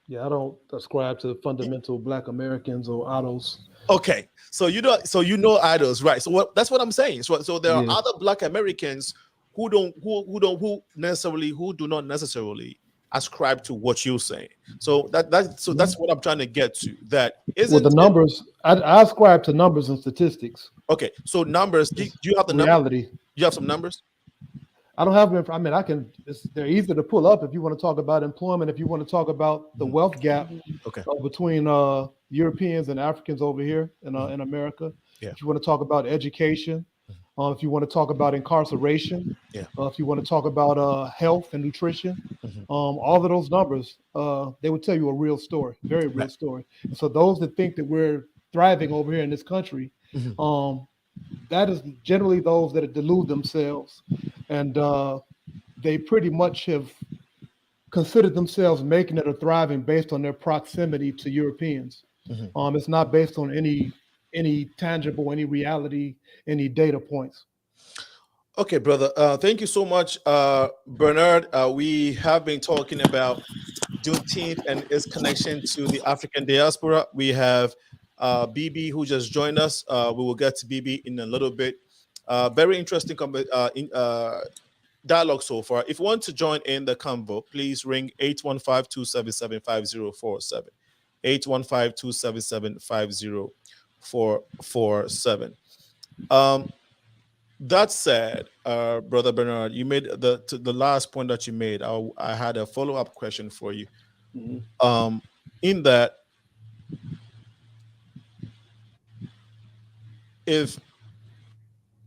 don't ascribe to fundamental Black Americans or idols. Okay, so you know idols, right? So that's what I'm saying. So there are other Black Americans who do not necessarily ascribe to what you're saying. So that's what I'm trying to get to. That isn't well, the numbers. I ascribe to numbers and statistics. Okay, so numbers. Do you have the reality? Numbers? You have some numbers? I don't have them. I mean, I can. They're easy to pull up if you want to talk about employment. If you want to talk about the wealth gap between Europeans and Africans over here in America. Yeah. If you want to talk about education, if you want to talk about incarceration, if you want to talk about health and nutrition, all of those numbers, they would tell you a real story, very real story. And so those that think that we're thriving over here in this country, that is generally those that delude themselves, and they pretty much have considered themselves making it or thriving based on their proximity to Europeans. It's not based on any tangible, any reality, any data points. Okay, brother. Thank you so much, Bernard. We have been talking about Juneteenth and its connection to the African diaspora. We have BB who just joined us. We will get to BB in a little bit. Very interesting dialogue so far. If you want to join in the convo, please ring 815-277-5047. 815-277-5047. That said, Brother Bernard, you made the last point that you made. I had a follow-up question for you. In that,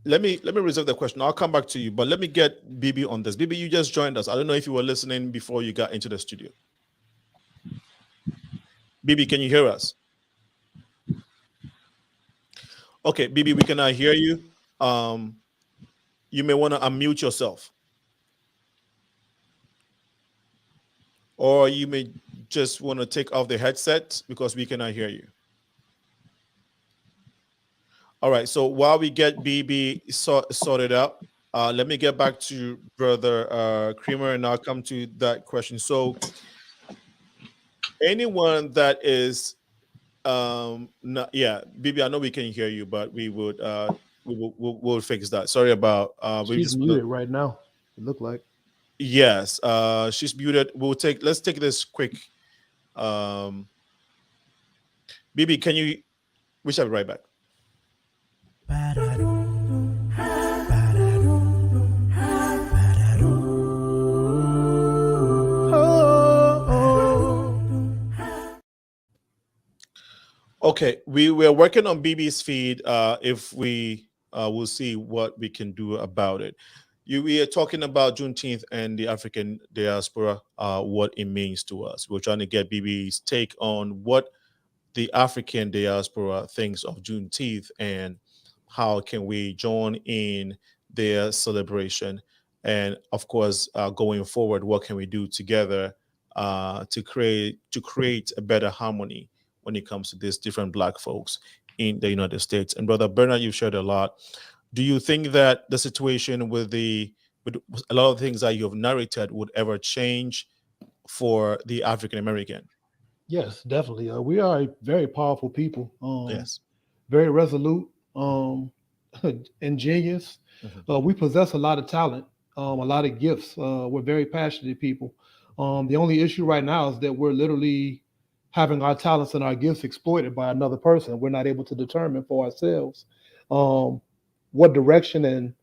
let me reserve the question. I'll come back to you, but let me get BB on this. BB, you just joined us. I don't know if you were listening before you got into the studio. BB, can you hear us? Okay, BB, we cannot hear you. You may want to unmute yourself. Or you may just want to take off the headset because we cannot hear you. All right, so while we get BB sorted out, let me get back to Brother Creamer, and I'll come to that question. So anyone that is, BB, I know we can hear you, but we'll fix that. Sorry about. She's muted right now. It looked like. Yes, she's muted. Let's take this quick. BB, can you? We shall be right back. Okay, we were working on BB's feed. If we will see what we can do about it. We are talking about Juneteenth and the African diaspora, what it means to us. We're trying to get BB's take on what the African diaspora thinks of Juneteenth and how can we join in their celebration. And of course, going forward, what can we do together to create a better harmony when it comes to these different Black folks in the United States. And Brother Bernard, you've shared a lot. Do you think that the situation with a lot of things that you've narrated would ever change for the African American? Yes, definitely. We are a very powerful people. Yes, very resolute, ingenious. We possess a lot of talent, a lot of gifts. We're very passionate people. The only issue right now is that we're literally having our talents and our gifts exploited by another person. We're not able to determine for ourselves what direction and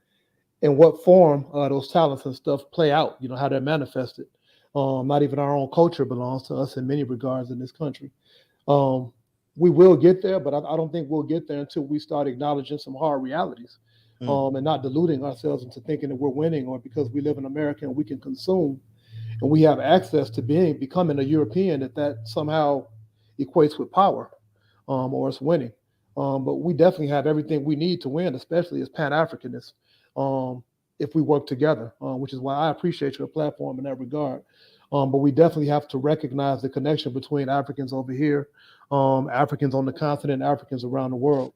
in what form those talents and stuff play out, how they're manifested. Not even our own culture belongs to us in many regards in this country. We will get there, but I don't think we'll get there until we start acknowledging some hard realities and not deluding ourselves into thinking that we're winning, or because we live in America and we can consume and we have access to becoming a European, that somehow equates with power or it's winning. But we definitely have everything we need to win, especially as Pan-Africanists, if we work together, which is why I appreciate your platform in that regard. But we definitely have to recognize the connection between Africans over here, Africans on the continent, Africans around the world.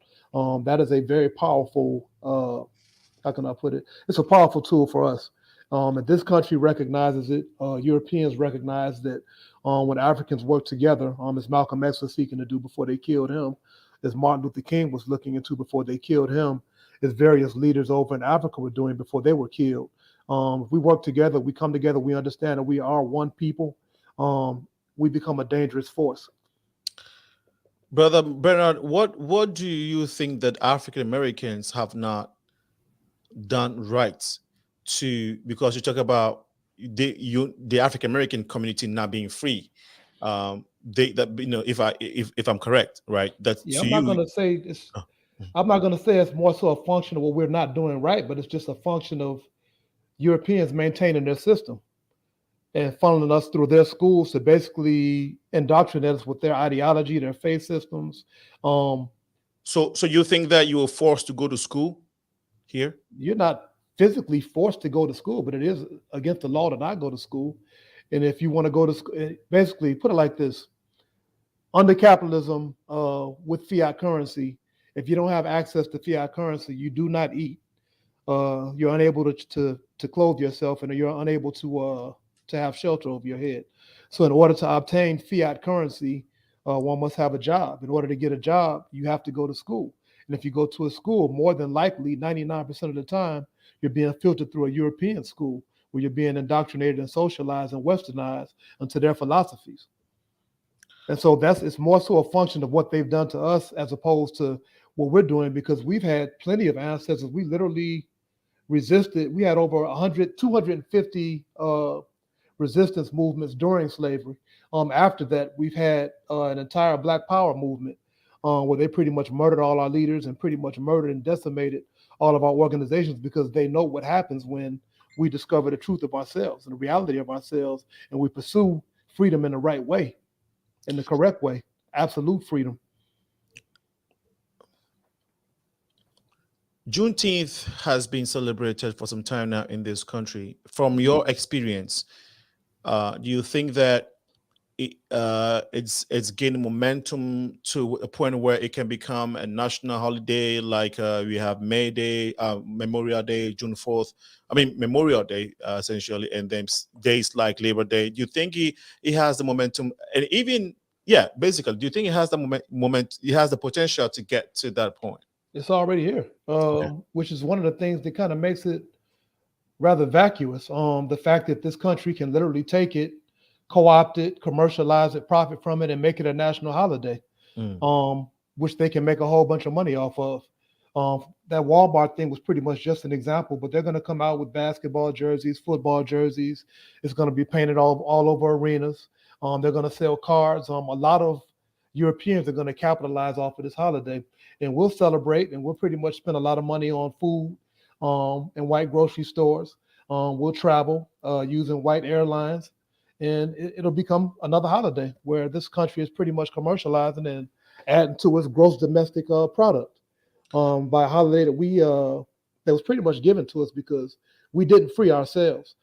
That is a very powerful, how can I put it? It's a powerful tool for us. And this country recognizes it. Europeans recognize that when Africans work together, as Malcolm X was seeking to do before they killed him, as Martin Luther King was looking into before they killed him, as various leaders over in Africa were doing before they were killed. If we work together, we come together, we understand that we are one people, we become a dangerous force. Brother Bernard, what do you think that African Americans have not done right because you talk about the African American community not being free? If I'm correct, right? I'm not going to say it's. I'm not going to say it's more so a function of what we're not doing right, but it's just a function of Europeans maintaining their system and funneling us through their schools to basically indoctrinate us with their ideology, their faith systems. So you think that you were forced to go to school here? You're not physically forced to go to school, but it is against the law to not go to school. And if you want to go to school, basically put it like this: under capitalism, with fiat currency, if you don't have access to fiat currency, you do not eat. You're unable to clothe yourself, and you're unable to have shelter over your head. So in order to obtain fiat currency, one must have a job. In order to get a job, you have to go to school. And if you go to a school, more than likely, 99% of the time, you're being filtered through a European school where you're being indoctrinated and socialized and westernized into their philosophies. And so it's more so a function of what they've done to us as opposed to what we're doing, because we've had plenty of ancestors. We literally resisted. We had over 250 resistance movements during slavery. After that, we've had an entire Black Power movement where they pretty much murdered all our leaders and pretty much murdered and decimated all of our organizations, because they know what happens when we discover the truth of ourselves and the reality of ourselves, and we pursue freedom in the right way, in the correct way, absolute freedom. Juneteenth has been celebrated for some time now in this country. From your experience, do you think that it's gaining momentum to a point where it can become a national holiday, like we have May Day, Memorial Day, June 4th? I mean, Memorial Day, essentially, and then days like Labor Day. Do you think it has the momentum? And even, basically, do you think it has the moment? It has the potential to get to that point? It's already here, which is one of the things that kind of makes it rather vacuous. The fact that this country can literally take it, co-opt it, commercialize it, profit from it, and make it a national holiday, which they can make a whole bunch of money off of. That Walmart thing was pretty much just an example, but they're going to come out with basketball jerseys, football jerseys. It's going to be painted all over arenas. They're going to sell cards. A lot of Europeans are going to capitalize off of this holiday, and we'll celebrate, and we'll pretty much spend a lot of money on food in white grocery stores. We'll travel using white airlines, and it'll become another holiday where this country is pretty much commercializing and adding to its gross domestic product by a holiday that that was pretty much given to us because we didn't free ourselves.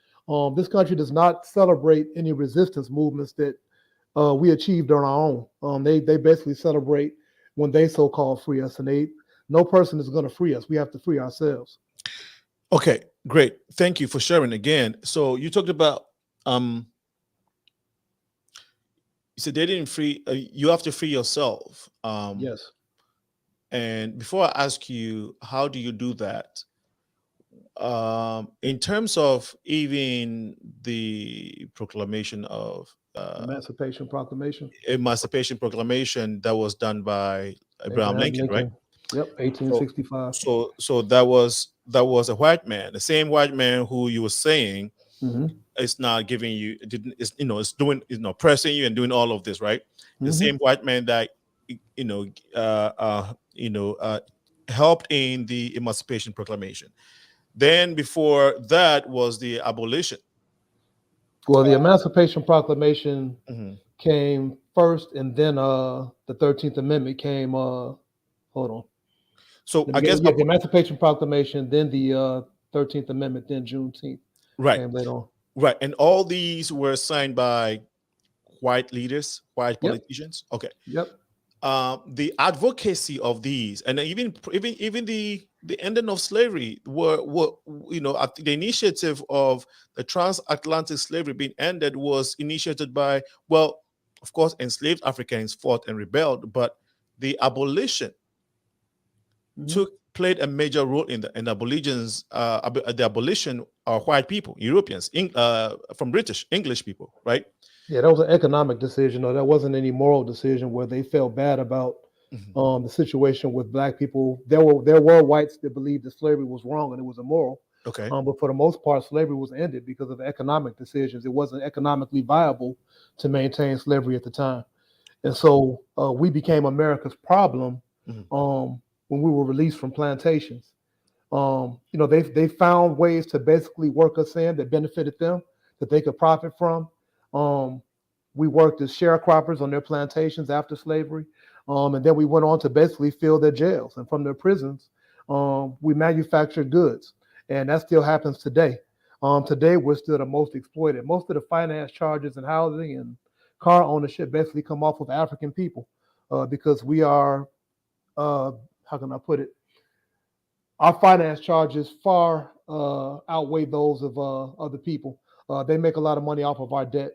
This country does not celebrate any resistance movements that we achieved on our own. They basically celebrate when they so-called free us, and no person is going to free us. We have to free ourselves. Okay, great. Thank you for sharing again. So you talked about you said they didn't free. You have to free yourself. Yes. And before I ask you, how do you do that? In terms of even the proclamation of Emancipation Proclamation that was done by Abraham Lincoln, right? Yep, 1865. So that was a white man, the same white man who you were saying is not giving you, it's doing, pressing you and doing all of this, right? The same white man that helped in the Emancipation Proclamation. Then before that was the abolition. Well, the Emancipation Proclamation came first, and then the 13th Amendment came. Hold on. So I guess the Emancipation Proclamation, then the 13th Amendment, then Juneteenth. Right. Came later on. Right, and all these were signed by white leaders, white politicians. Okay. Yep. The advocacy of these, and even the ending of slavery, were the initiative of the transatlantic slavery being ended was initiated by, well, of course, enslaved Africans fought and rebelled, but the abolition played a major role in the abolition are white people, Europeans, from British, English people, right? Yeah, that was an economic decision, or that wasn't any moral decision where they felt bad about the situation with black people. There were whites that believed that slavery was wrong and it was immoral. Okay. But for the most part, slavery was ended because of economic decisions. It wasn't economically viable to maintain slavery at the time. And so we became America's problem when we were released from plantations. They found ways to basically work us in that benefited them, that they could profit from. We worked as sharecroppers on their plantations after slavery. And then we went on to basically fill their jails. And from their prisons, we manufactured goods. And that still happens today. Today, we're still the most exploited. Most of the finance charges and housing and car ownership basically come off of African people because we are, how can I put it? Our finance charges far outweigh those of other people. They make a lot of money off of our debt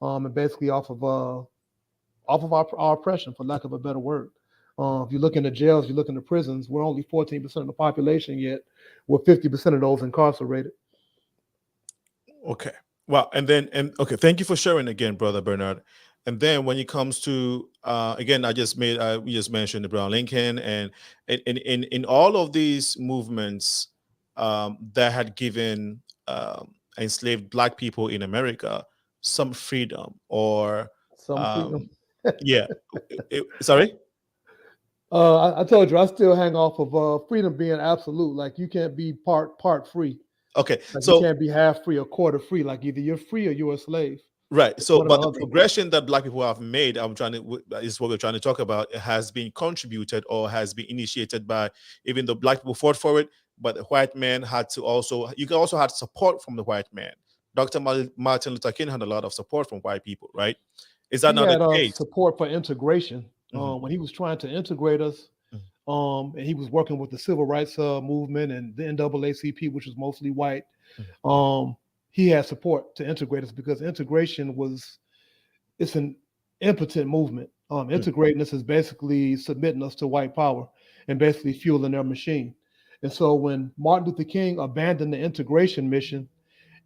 and basically off of our oppression, for lack of a better word. If you look in the jails, you look in the prisons, we're only 14% of the population, yet we're 50% of those incarcerated. Okay. Well, okay, thank you for sharing again, Brother Bernard. And then when it comes to again, we just mentioned Abraham Lincoln, and in all of these movements that had given enslaved black people in America some freedom or freedom. Yeah. Sorry? I told you I still hang off of freedom being absolute. Like you can't be part free. Okay, like so you can't be half free or quarter free. Like either you're free or you're a slave. Right. So, but the progression that black people have made, is what we're trying to talk about, has been contributed or has been initiated by, even though black people fought for it, but the white man had to also, you can also had support from the white man. Dr. Martin Luther King had a lot of support from white people, right? Is that not the case? Support for integration when he was trying to integrate us, and he was working with the civil rights movement and the NAACP, which was mostly white. He had support to integrate us because integration it's an impotent movement. Integrating us is basically submitting us to white power and basically fueling their machine. And so when Martin Luther King abandoned the integration mission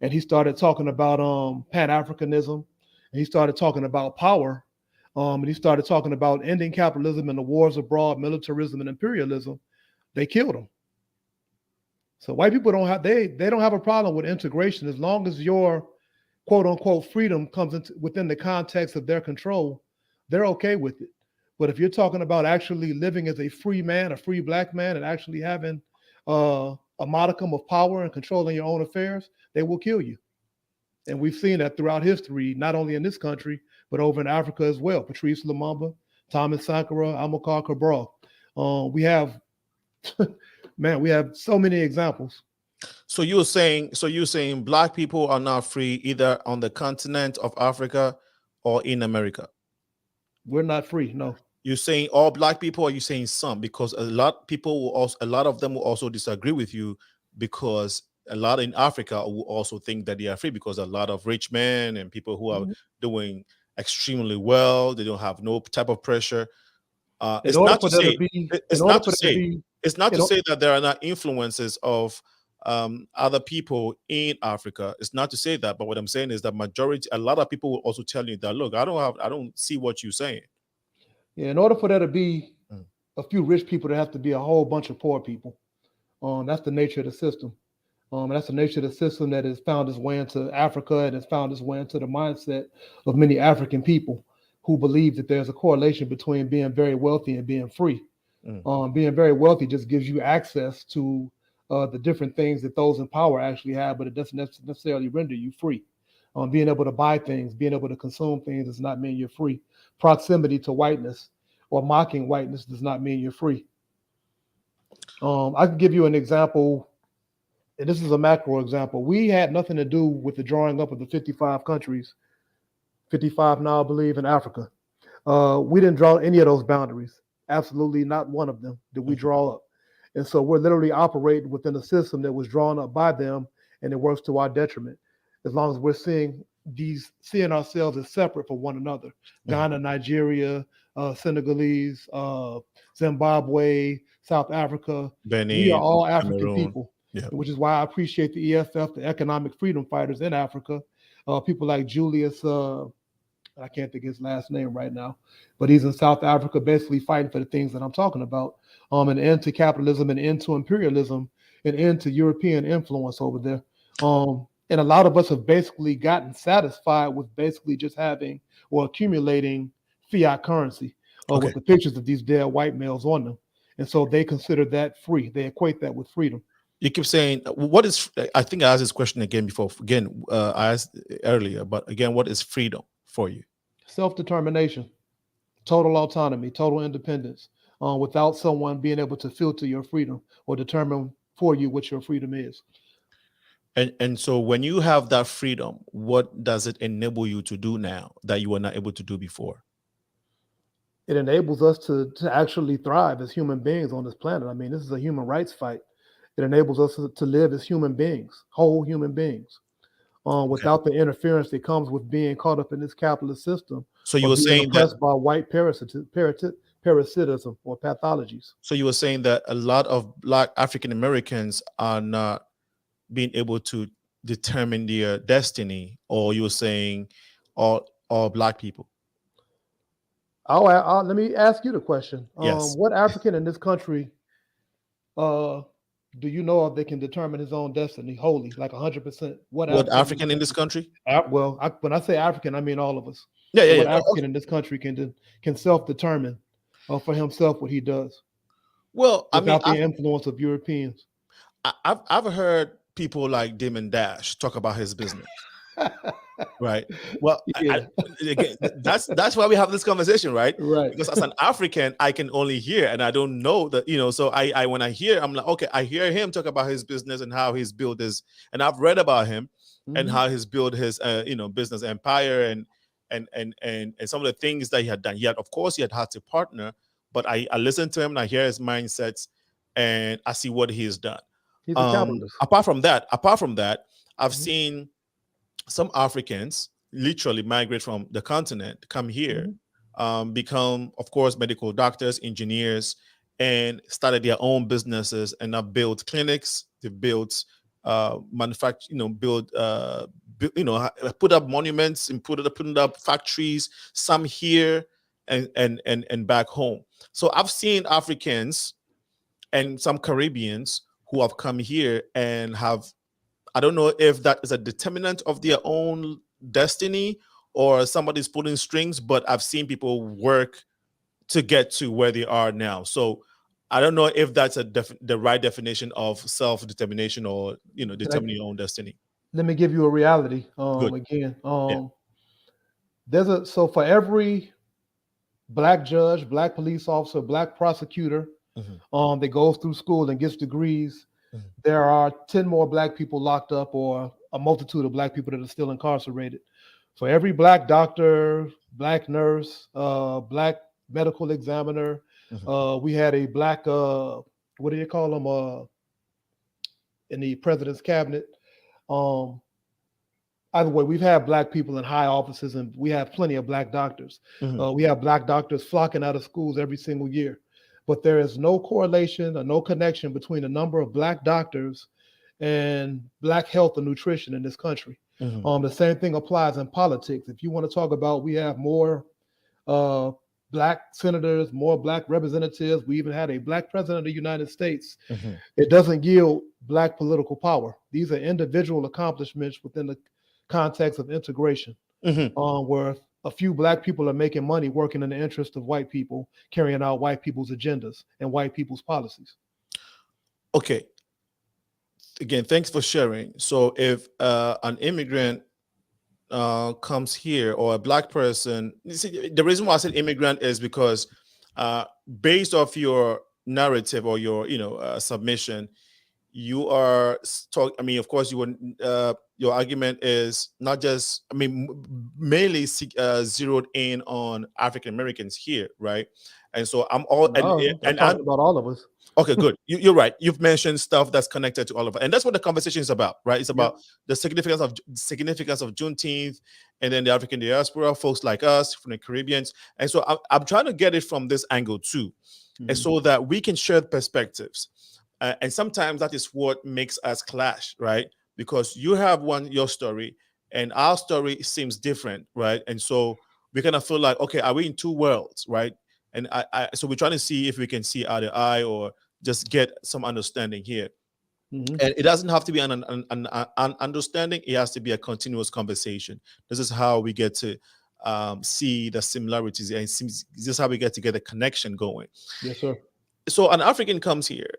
and he started talking about Pan-Africanism, and he started talking about power, and he started talking about ending capitalism and the wars abroad, militarism and imperialism, they killed him. So white people don't have a problem with integration as long as your quote unquote freedom comes within the context of their control. They're okay with it. But if you're talking about actually living as a free man, a free black man, and actually having a modicum of power and controlling your own affairs, they will kill you. And we've seen that throughout history, not only in this country, but over in Africa as well. Patrice Lumumba, Thomas Sankara, Amilcar Cabral. We have we have so many examples. So you're saying black people are not free either on the continent of Africa or in America? We're not free, no. You're saying all black people, or are you saying some? Because a lot of them will also disagree with you, because a lot in Africa will also think that they are free because a lot of rich men and people who are doing extremely well, they don't have no type of pressure. It's not to say that there are not influences of other people in Africa. It's not to say that, but what I'm saying is that a lot of people will also tell you that, look, I don't see what you're saying. Yeah, in order for there to be a few rich people, there have to be a whole bunch of poor people. That's the nature of the system. That's the nature of the system that has found its way into Africa and has found its way into the mindset of many African people who believe that there's a correlation between being very wealthy and being free. Being very wealthy just gives you access to the different things that those in power actually have, but it doesn't necessarily render you free. Being able to buy things, being able to consume things does not mean you're free. Proximity to whiteness or mocking whiteness does not mean you're free. I can give you an example, and this is a macro example. We had nothing to do with the drawing up of the 55 countries, 55 now, I believe, in Africa. We didn't draw any of those boundaries. Absolutely not one of them did we draw up. And so we're literally operating within a system that was drawn up by them, and it works to our detriment. As long as we're seeing ourselves as separate from one another. Ghana, Nigeria, Senegalese, Zimbabwe, South Africa. Benin, we are all African Cameroon. people. which is why I appreciate the EFF, the economic freedom fighters in Africa. People like Julius, I can't think of his last name right now, but he's in South Africa basically fighting for the things that I'm talking about. An end to capitalism, an end to imperialism, an end to European influence over there. And a lot of us have basically gotten satisfied with basically just having or accumulating fiat currency with the pictures of these dead white males on them. And so they consider that free. They equate that with freedom. You keep saying, what is, I think I asked this question again before. Again, I asked earlier, but again, what is freedom for you? Self-determination, total autonomy, total independence, without someone being able to filter your freedom or determine for you what your freedom is. And so when you have that freedom, what does it enable you to do now that you were not able to do before? It enables us to actually thrive as human beings on this planet. I mean, this is a human rights fight. It enables us to live as human beings, whole human beings, without the interference that comes with being caught up in this capitalist system. So you were saying that by white parasitism or pathologies. So you were saying that a lot of Black African Americans are not being able to determine their destiny, or you were saying all Black people? Let me ask you the question. Yes. What African in this country do you know of that can determine his own destiny wholly, like 100%? What African in this country? Well, when I say African, I mean all of us. Yeah. What African in this country can self-determine for himself what he does. Well, without the influence of Europeans. I've heard people like Damon Dash talk about his business. Right. Well, yeah. Again, that's why we have this conversation, right? Right. Because as an African, I can only hear, and I don't know that, so I when I hear, I'm like, okay, I hear him talk about his business and how he's built his, and I've read about him and how he's built his, business empire and some of the things that he had done. Yet, of course, he had to partner, but I listen to him and I hear his mindsets and I see what he has done. He's a capitalist. Apart from that, I've seen some Africans literally migrate from the continent, come here, become, of course, medical doctors, engineers, and started their own businesses and have built clinics. They've built manufacture, put up monuments and put up factories, some here and back home. So I've seen Africans and some Caribbeans who have come here and have, I don't know if that is a determinant of their own destiny or somebody's pulling strings, but I've seen people work to get to where they are now. So I don't know if that's the right definition of self-determination or, determining your own destiny. Let me give you a reality. Again, so for every Black judge, Black police officer, Black prosecutor that goes through school and gets degrees, there are 10 more Black people locked up, or a multitude of Black people that are still incarcerated. For every Black doctor, Black nurse, Black medical examiner, we had a Black, what do you call them, in the president's cabinet. Either way, we've had Black people in high offices, and we have plenty of Black doctors. We have Black doctors flocking out of schools every single year. But there is no correlation or no connection between the number of Black doctors and Black health and nutrition in this country. The same thing applies in politics. If you want to talk about, we have more Black senators, more Black representatives. We even had a Black president of the United States. It doesn't yield Black political power. These are individual accomplishments within the context of integration, where a few Black people are making money working in the interest of white people, carrying out white people's agendas and white people's policies. Okay. Again, thanks for sharing. So if an immigrant comes here, or a Black person, you see, the reason why I said immigrant is because based off your narrative or your submission, you are talking. I mean, of course, you would. Your argument is not just. I mean, mainly zeroed in on African Americans here, right? And so I'm all. I'm talking about all of us. Okay, good. You're right. You've mentioned stuff that's connected to all of it, and that's what the conversation is about, right? It's about the significance of Juneteenth, and then the African diaspora, folks like us from the Caribbeans, and so I'm trying to get it from this angle too, and so that we can share perspectives. And sometimes that is what makes us clash, right? Because you have your story, and our story seems different, right? And so we kind of feel like, okay, are we in two worlds, right? And so we're trying to see if we can see eye to eye or just get some understanding here. And it doesn't have to be an understanding. It has to be a continuous conversation. This is how we get to see the similarities, and this is how we get to get a connection going. Yes, sir. So an African comes here.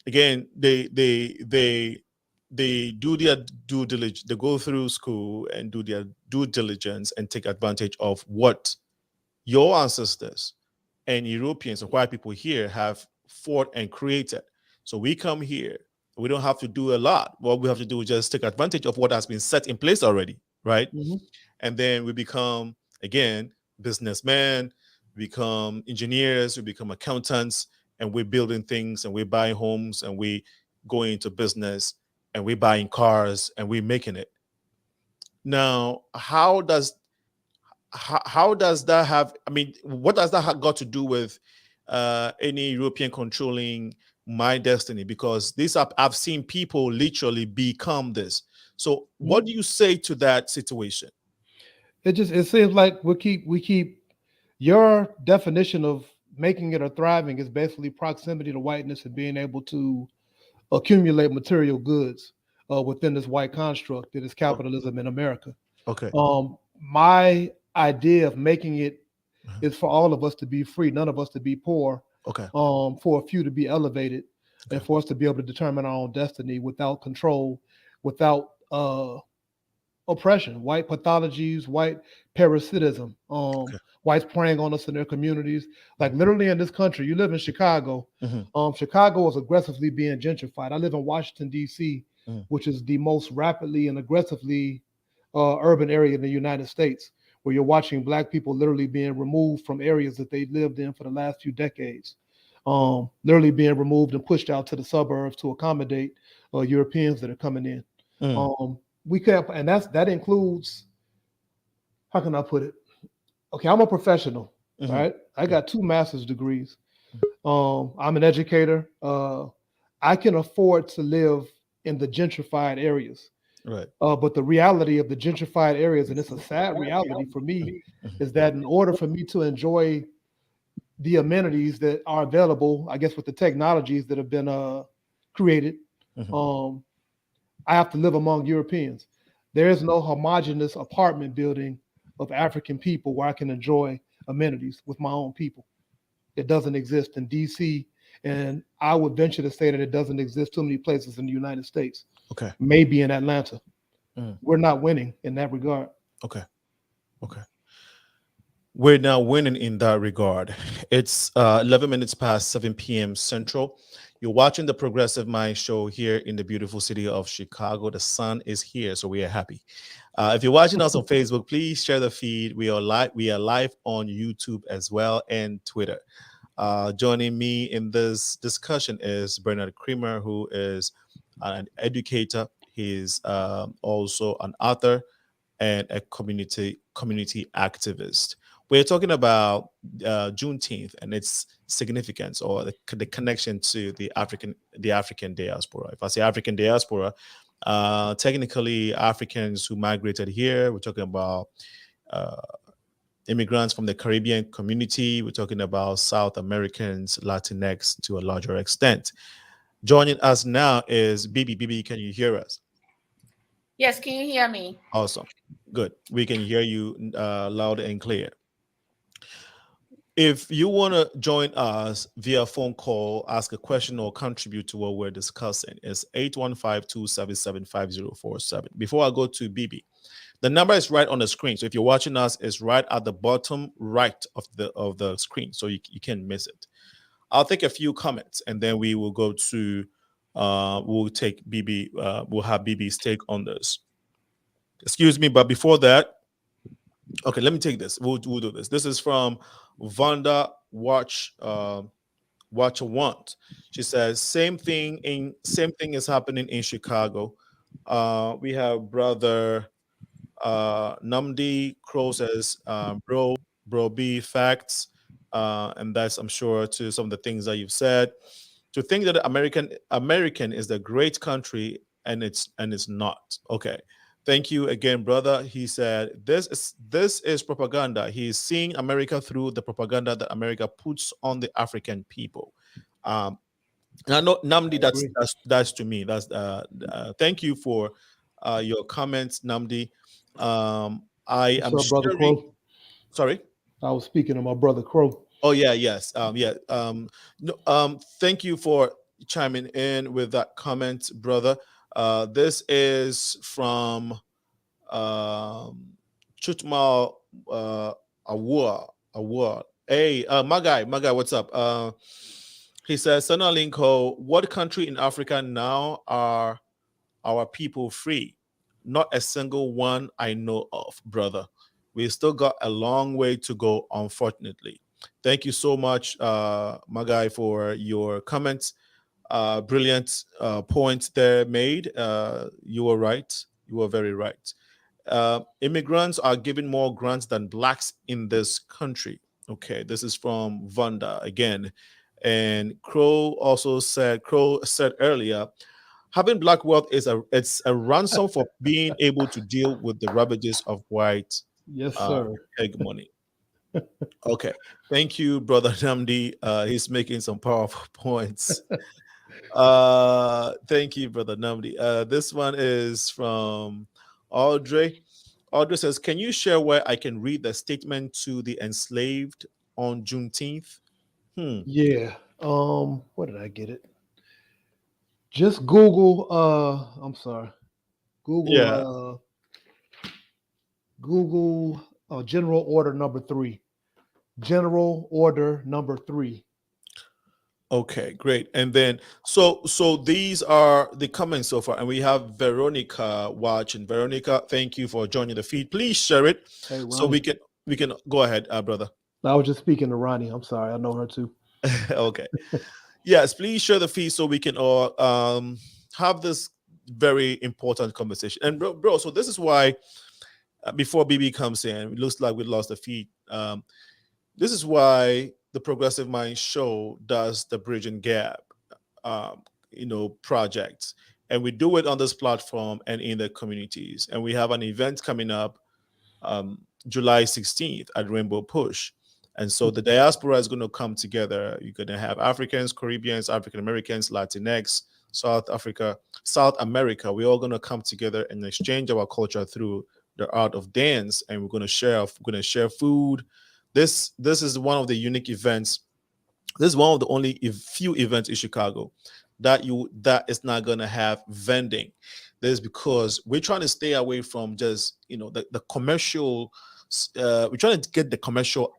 Again, they do their due diligence. They go through school and do their due diligence and take advantage of what your ancestors and Europeans and white people here have fought and created. So we come here. We don't have to do a lot. What we have to do is just take advantage of what has been set in place already, right? And then we become, again, businessmen, we become engineers, we become accountants, and we're building things, and we're buying homes, and we going into business, and we're buying cars, and we're making it. Now, how does that have, I mean, what does that have got to do with any European controlling my destiny? Because I've seen people literally become this. So what do you say to that situation? It seems like we keep your definition of making it or thriving is basically proximity to whiteness and being able to accumulate material goods within this white construct that is capitalism in America. Okay. My idea of making it is for all of us to be free, none of us to be poor. Okay. For a few to be elevated, and for us to be able to determine our own destiny without control, without oppression, white pathologies, white parasitism, whites preying on us in their communities. Like literally in this country, you live in Chicago. Chicago is aggressively being gentrified. I live in Washington, D.C., which is the most rapidly and aggressively urban area in the United States, where you're watching Black people literally being removed from areas that they've lived in for the last few decades, literally being removed and pushed out to the suburbs to accommodate Europeans that are coming in. We can't, and that includes, how can I put it? Okay, I'm a professional, right? I got 2 master's degrees. I'm an educator. I can afford to live in the gentrified areas. Right. But the reality of the gentrified areas, and it's a sad reality for me, is that in order for me to enjoy the amenities that are available, I guess with the technologies that have been created, I have to live among Europeans. There is no homogenous apartment building of African people where I can enjoy amenities with my own people. It doesn't exist in DC, and I would venture to say that it doesn't exist too many places in the United States. Okay. Maybe in Atlanta. We're not winning in that regard. Okay. We're now winning in that regard. It's 11 minutes past 7 p.m. Central. You're watching the Progressive Mind Show here in the beautiful city of Chicago. The sun is here, so we are happy. If you're watching us on Facebook, please share the feed. We are live on YouTube as well and Twitter. Joining me in this discussion is Bernard Creamer, who is an educator. He's also an author and a community activist. We're talking about Juneteenth and its significance, or the connection to the African diaspora. If I say African diaspora, technically Africans who migrated here. We're talking about immigrants from the Caribbean community. We're talking about South Americans, Latinx to a larger extent. Joining us now is Bibi. Bibi, can you hear us? Yes, can you hear me? Awesome. Good. We can hear you loud and clear. If you want to join us via phone call, ask a question, or contribute to what we're discussing, it's 815-277-5047. Before I go to Bibi, the number is right on the screen. So if you're watching us, it's right at the bottom right of the screen, so you can't miss it. I'll take a few comments, and then we will go to we'll take Bibi. We'll have Bibi's take on this. Excuse me, but before that, okay, let me take this. We'll do this. This is from Vonda Watcher Want. She says, same thing is happening in Chicago. We have brother Namdi Crow says, bro B facts. And that's, I'm sure, to some of the things that you've said. to think that American is the great country and it's not. Okay. Thank you again, brother. He said this is propaganda. He's seeing America through the propaganda that America puts on the African people. And I know Namdi, that's to me. That's thank you for your comments, Namdi. I am brother Crow? Sorry, I was speaking to my brother Crow. Oh yeah, yes, thank you for chiming in with that comment, brother. This is from Chutmal Award. Hey, my guy, what's up? He says, Sana Linko, what country in Africa now are our people free? Not a single one I know of, brother. We still got a long way to go, unfortunately. Thank you so much, my guy, for your comments. Brilliant points there made. You were right. You were very right. Immigrants are given more grants than blacks in this country. Okay, this is from Vanda again. And Crow said earlier, having black wealth it's a ransom for being able to deal with the ravages of white hegemony. Okay, thank you, brother Namdi. He's making some powerful points. Thank you, brother Namdi. This one is from Audrey. Audrey says, can you share where I can read the statement to the enslaved on Juneteenth? Yeah. Where did I get it? Just Google. I'm sorry. Google. Yeah. Google General Order number 3. General Order number 3. Okay, great. And then so these are the comments so far, and we have Veronica watching. Veronica, thank you for joining the feed. Please share it so we can go ahead, brother. I was just speaking to Ronnie. I'm sorry, I know her too. Okay. Yes, please share the feed so we can all have this very important conversation. And bro, so this is why before BB comes in, it looks like we lost the feed. This is why the Progressive Mind Show does the Bridge and Gap, project, and we do it on this platform and in the communities. And we have an event coming up July 16th at Rainbow Push. And so the diaspora is going to come together. You're going to have Africans, Caribbeans, African Americans, Latinx, South America. We're all going to come together and exchange our culture through the art of dance, and we're going to share food. This is one of the unique events. This is one of the only few events in Chicago that is not going to have vending. This is because we're trying to stay away from just the commercial. We're trying to get the commercial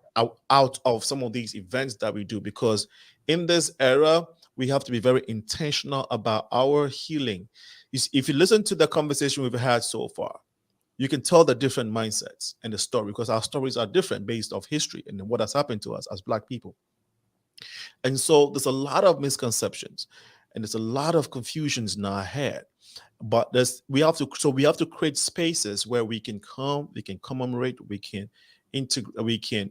out of some of these events that we do, because in this era we have to be very intentional about our healing. If you listen to the conversation we've had so far, you can tell the different mindsets and the story, because our stories are different based off history and what has happened to us as Black people. And so there's a lot of misconceptions and there's a lot of confusions in our head. But we have to create spaces where we can come, we can commemorate, we can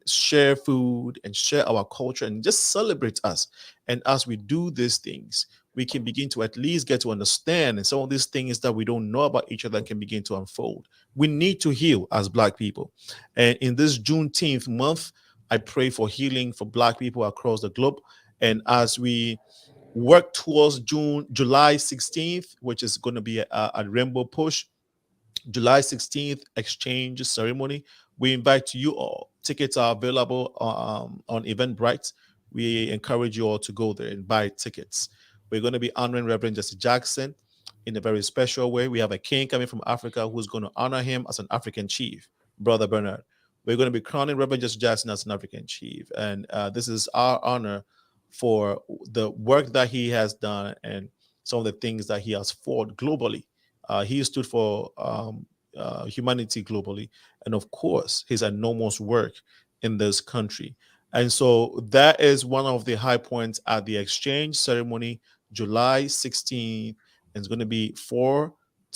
share food and share our culture and just celebrate us. And as we do these things, we can begin to at least get to understand, and some of these things that we don't know about each other can begin to unfold. We need to heal as Black people. And in this Juneteenth month, I pray for healing for Black people across the globe. And as we work towards July 16th, which is going to be a Rainbow Push, July 16th exchange ceremony, we invite you all. Tickets are available on Eventbrite. We encourage you all to go there and buy tickets. We're going to be honoring Reverend Jesse Jackson in a very special way. We have a king coming from Africa who's going to honor him as an African chief, Brother Bernard. We're going to be crowning Reverend Jesse Jackson as an African chief. And this is our honor for the work that he has done and some of the things that he has fought globally. He stood for humanity globally, and of course his enormous work in this country. And so that is one of the high points at the exchange ceremony, July 16th. It's going to be 4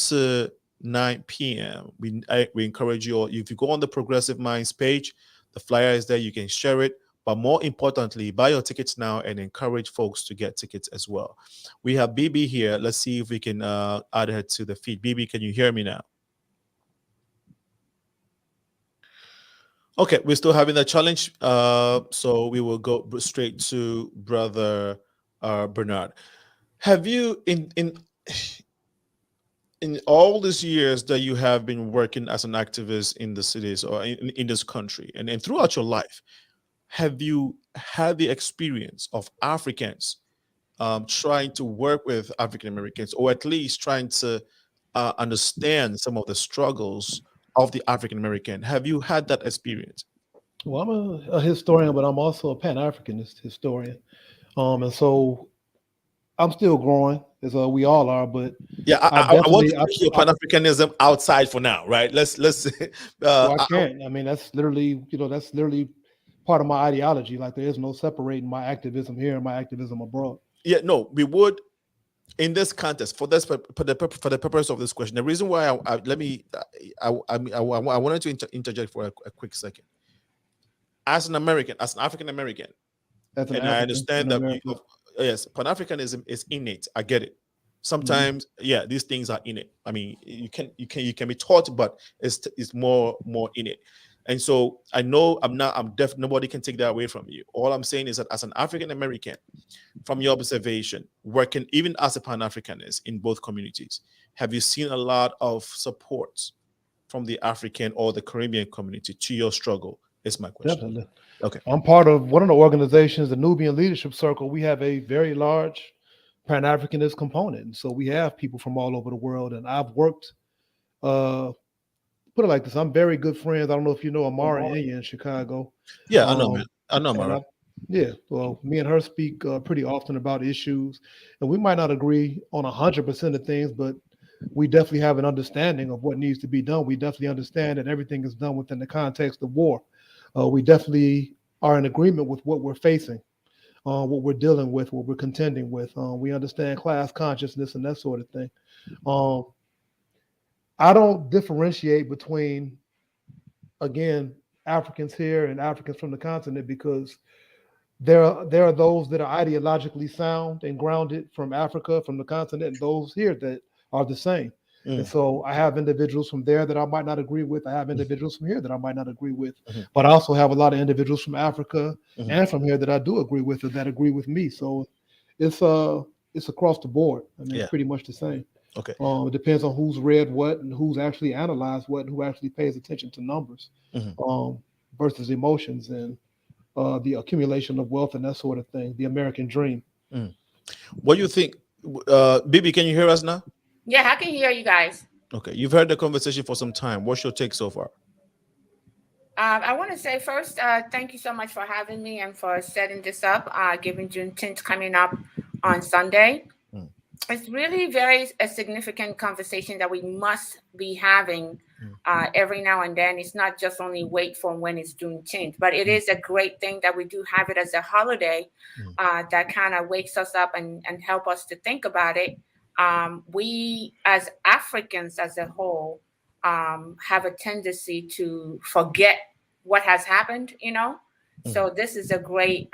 to 9 p.m. We encourage you all, if you go on the Progressive Minds page, the flyer is there, you can share it, But more importantly, buy your tickets now and encourage folks to get tickets as well. We have BB here. Let's see if we can add her to the feed. BB, can you hear me now? Okay, we're still having a challenge. So we will go straight to Brother Bernard. Have you, in all these years that you have been working as an activist in the cities or in this country and throughout your life, have you had the experience of Africans trying to work with African Americans, or at least trying to understand some of the struggles of the African American? Have you had that experience? Well, I'm a historian, but I'm also a Pan-Africanist historian. And so I'm still growing, as we all are, but yeah, I want to keep your Pan-Africanism outside for now, right? Let's well, I can't. I mean, that's literally part of my ideology. Like, there is no separating my activism here and my activism abroad. Yeah, no, we would, in this context, for the purpose of this question, the reason why I wanted to interject for a quick second. As an American, as an African American, and I understand that yes, Pan-Africanism is innate. I get it. Sometimes, yeah, these things are innate. I mean, you can be taught, but it's more innate. And so I know nobody can take that away from you. All I'm saying is that as an African American, from your observation, working even as a Pan-Africanist in both communities, have you seen a lot of support from the African or the Caribbean community to your struggle? Is my question. Definitely. Okay. I'm part of one of the organizations, the Nubian Leadership Circle. We have a very large Pan-Africanist component. And so we have people from all over the world. And I've worked, put it like this, I'm very good friends. I don't know if you know Amara Enya in Chicago. Yeah, I know, man. I know Amara. Yeah, well, me and her speak pretty often about issues. And we might not agree on 100% of things, but we definitely have an understanding of what needs to be done. We definitely understand that everything is done within the context of war. We definitely are in agreement with what we're facing, what we're dealing with, what we're contending with. We understand class consciousness and that sort of thing. I don't differentiate between, again, Africans here and Africans from the continent, because there are those that are ideologically sound and grounded from Africa, from the continent, and those here that are the same. And so I have individuals from there that I might not agree with. I have individuals from here that I might not agree with. But I also have a lot of individuals from Africa and from here that I do agree with, or that agree with me. So it's across the board. I mean, it's pretty much the same. Okay. It depends on who's read what and who's actually analyzed what and who actually pays attention to numbers versus emotions and the accumulation of wealth and that sort of thing, the American dream. What do you think? Bibi, can you hear us now? Yeah, I can hear you guys. Okay, you've heard the conversation for some time. What's your take so far? I want to say first, thank you so much for having me and for setting this up, given Juneteenth coming up on Sunday. It's really a significant conversation that we must be having every now and then. It's not just only wait for when it's Juneteenth, but it is a great thing that we do have it as a holiday that kind of wakes us up and help us to think about it. We as Africans as a whole have a tendency to forget what has happened, So this is a great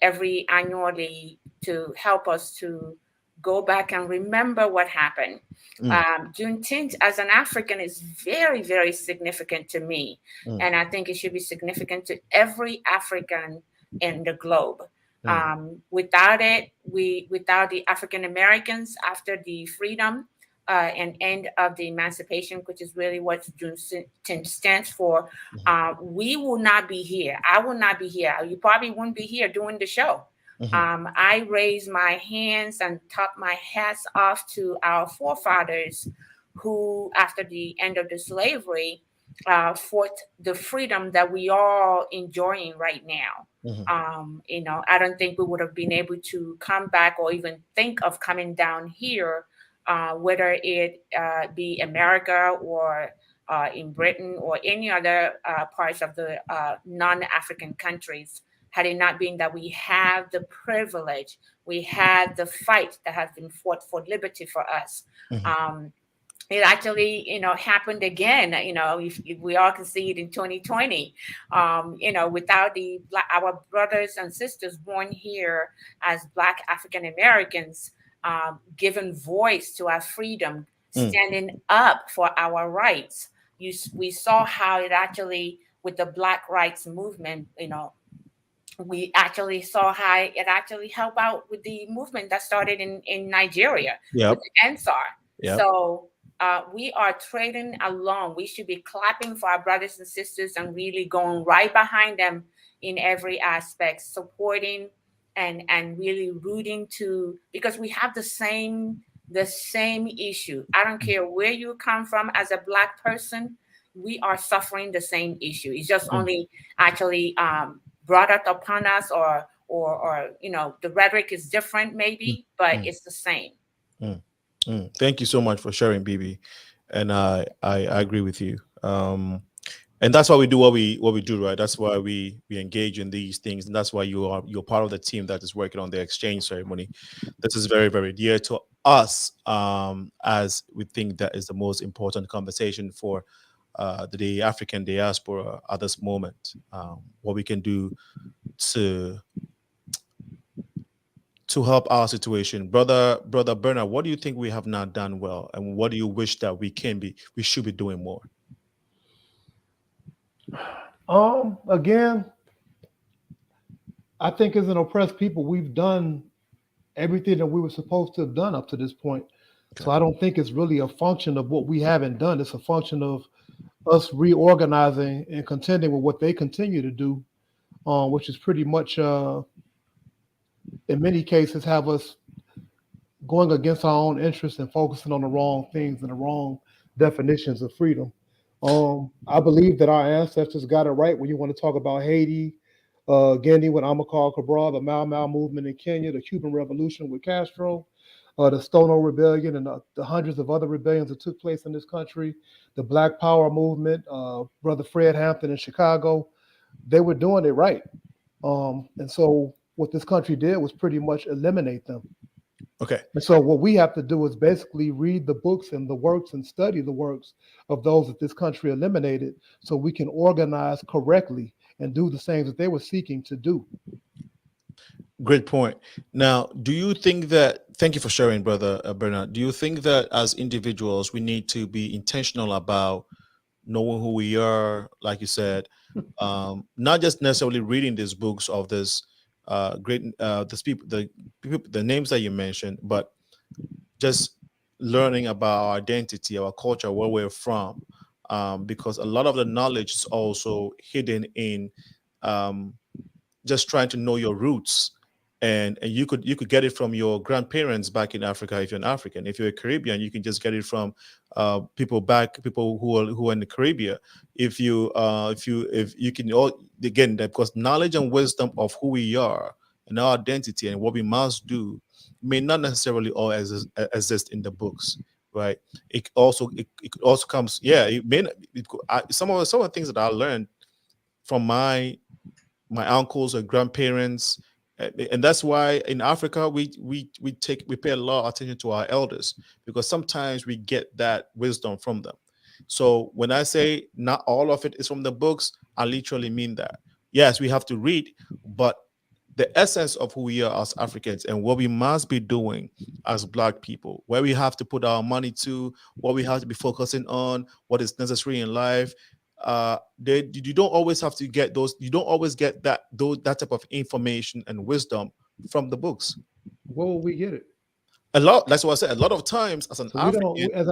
every annually to help us to go back and remember what happened. Juneteenth as an African is very, very significant to me. And I think it should be significant to every African in the globe. Without it, without the African Americans after the freedom and end of the emancipation, which is really what Juneteenth stands for, we will not be here. I will not be here. You probably wouldn't be here doing the show. I raise my hands and top my hats off to our forefathers who, after the end of the slavery, fought the freedom that we all enjoying right now. I don't think we would have been able to come back or even think of coming down here, whether it be America or in Britain or any other parts of the non-African countries, had it not been that we have the privilege, we had the fight that has been fought for liberty for us. it actually, happened again. If we all can see it in 2020. Without our brothers and sisters born here as Black African Americans, given voice to our freedom, standing up for our rights. We saw how it actually, with the Black rights movement, we actually saw how it actually helped out with the movement that started in Nigeria with the NSAR. So we are trading along. We should be clapping for our brothers and sisters and really going right behind them in every aspect, supporting and really rooting because we have the same issue. I don't care where you come from as a Black person, we are suffering the same issue. It's just only actually brought up upon us, or the rhetoric is different maybe, but it's the same. Thank you so much for sharing, Bibi, and I agree with you. And that's why we do what we do, right? That's why we engage in these things, and that's why you're part of the team that is working on the exchange ceremony. This is very, very dear to us, as we think that is the most important conversation for the African diaspora at this moment. What we can do to help our situation. Brother Bernard, what do you think we have not done well, and what do you wish that we should be doing more? Again, I think as an oppressed people, we've done everything that we were supposed to have done up to this point. Okay. So I don't think it's really a function of what we haven't done. It's a function of us reorganizing and contending with what they continue to do, which is pretty much, in many cases, have us going against our own interests and focusing on the wrong things and the wrong definitions of freedom. I believe that our ancestors got it right when you want to talk about Haiti, Guinea with Amilcar Cabral, the Mau Mau movement in Kenya, the Cuban Revolution with Castro, the Stono Rebellion, and the hundreds of other rebellions that took place in this country, the Black Power movement, Brother Fred Hampton in Chicago. They were doing it right. And so what this country did was pretty much eliminate them. Okay. And so what we have to do is basically read the books and the works and study the works of those that this country eliminated, so we can organize correctly and do the things that they were seeking to do. Great point. Now, do you think that, thank you for sharing, Brother Bernard, do you think that as individuals, we need to be intentional about knowing who we are, like you said, not just necessarily reading these books of this the names that you mentioned, but just learning about our identity, our culture, where we're from, because a lot of the knowledge is also hidden in just trying to know your roots, and you could get it from your grandparents back in Africa if you're an African. If you're a Caribbean, you can just get it from people who are in the Caribbean. If you can all, again, because knowledge and wisdom of who we are and our identity and what we must do may not necessarily all exist in the books, right? It also comes, it may not, some of the things that I learned from my uncles or grandparents. And that's why in Africa we pay a lot of attention to our elders, because sometimes we get that wisdom from them. So when I say not all of it is from the books, I literally mean that. Yes, we have to read, but the essence of who we are as Africans and what we must be doing as Black people, where we have to put our money to, what we have to be focusing on, what is necessary in life. You don't always have to get those. You don't always get that type of information and wisdom from the books. Where will we get it? A lot. That's what I said. A lot of times, as an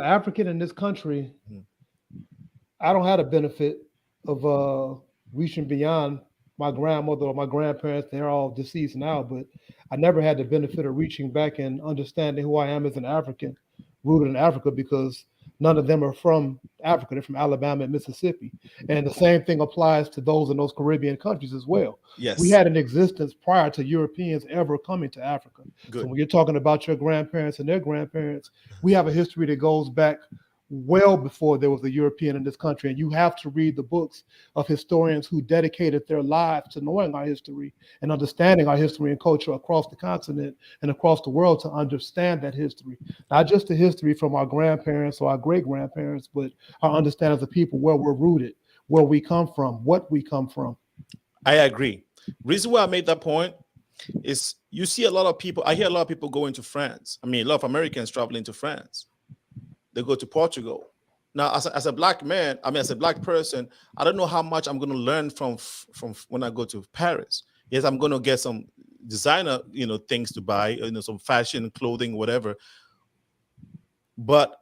African in this country, I don't have the benefit of reaching beyond my grandmother or my grandparents. They're all deceased now, but I never had the benefit of reaching back and understanding who I am as an African, rooted in Africa, because none of them are from Africa. They're from Alabama and Mississippi. And the same thing applies to those in those Caribbean countries as well. Yes. We had an existence prior to Europeans ever coming to Africa. Good. So when you're talking about your grandparents and their grandparents, we have a history that goes back well before there was a European in this country. And you have to read the books of historians who dedicated their lives to knowing our history and understanding our history and culture across the continent and across the world to understand that history. Not just the history from our grandparents or our great-grandparents, but our understanding as a people, where we're rooted, where we come from, what we come from. I agree. Reason why I made that point is you see a lot of people, I hear a lot of people going to France. I mean, a lot of Americans traveling to France. They go to Portugal. Now, as a black man, I mean, as a black person, I don't know how much I'm going to learn from when I go to Paris. Yes, I'm going to get some designer, things to buy, some fashion, clothing, whatever. But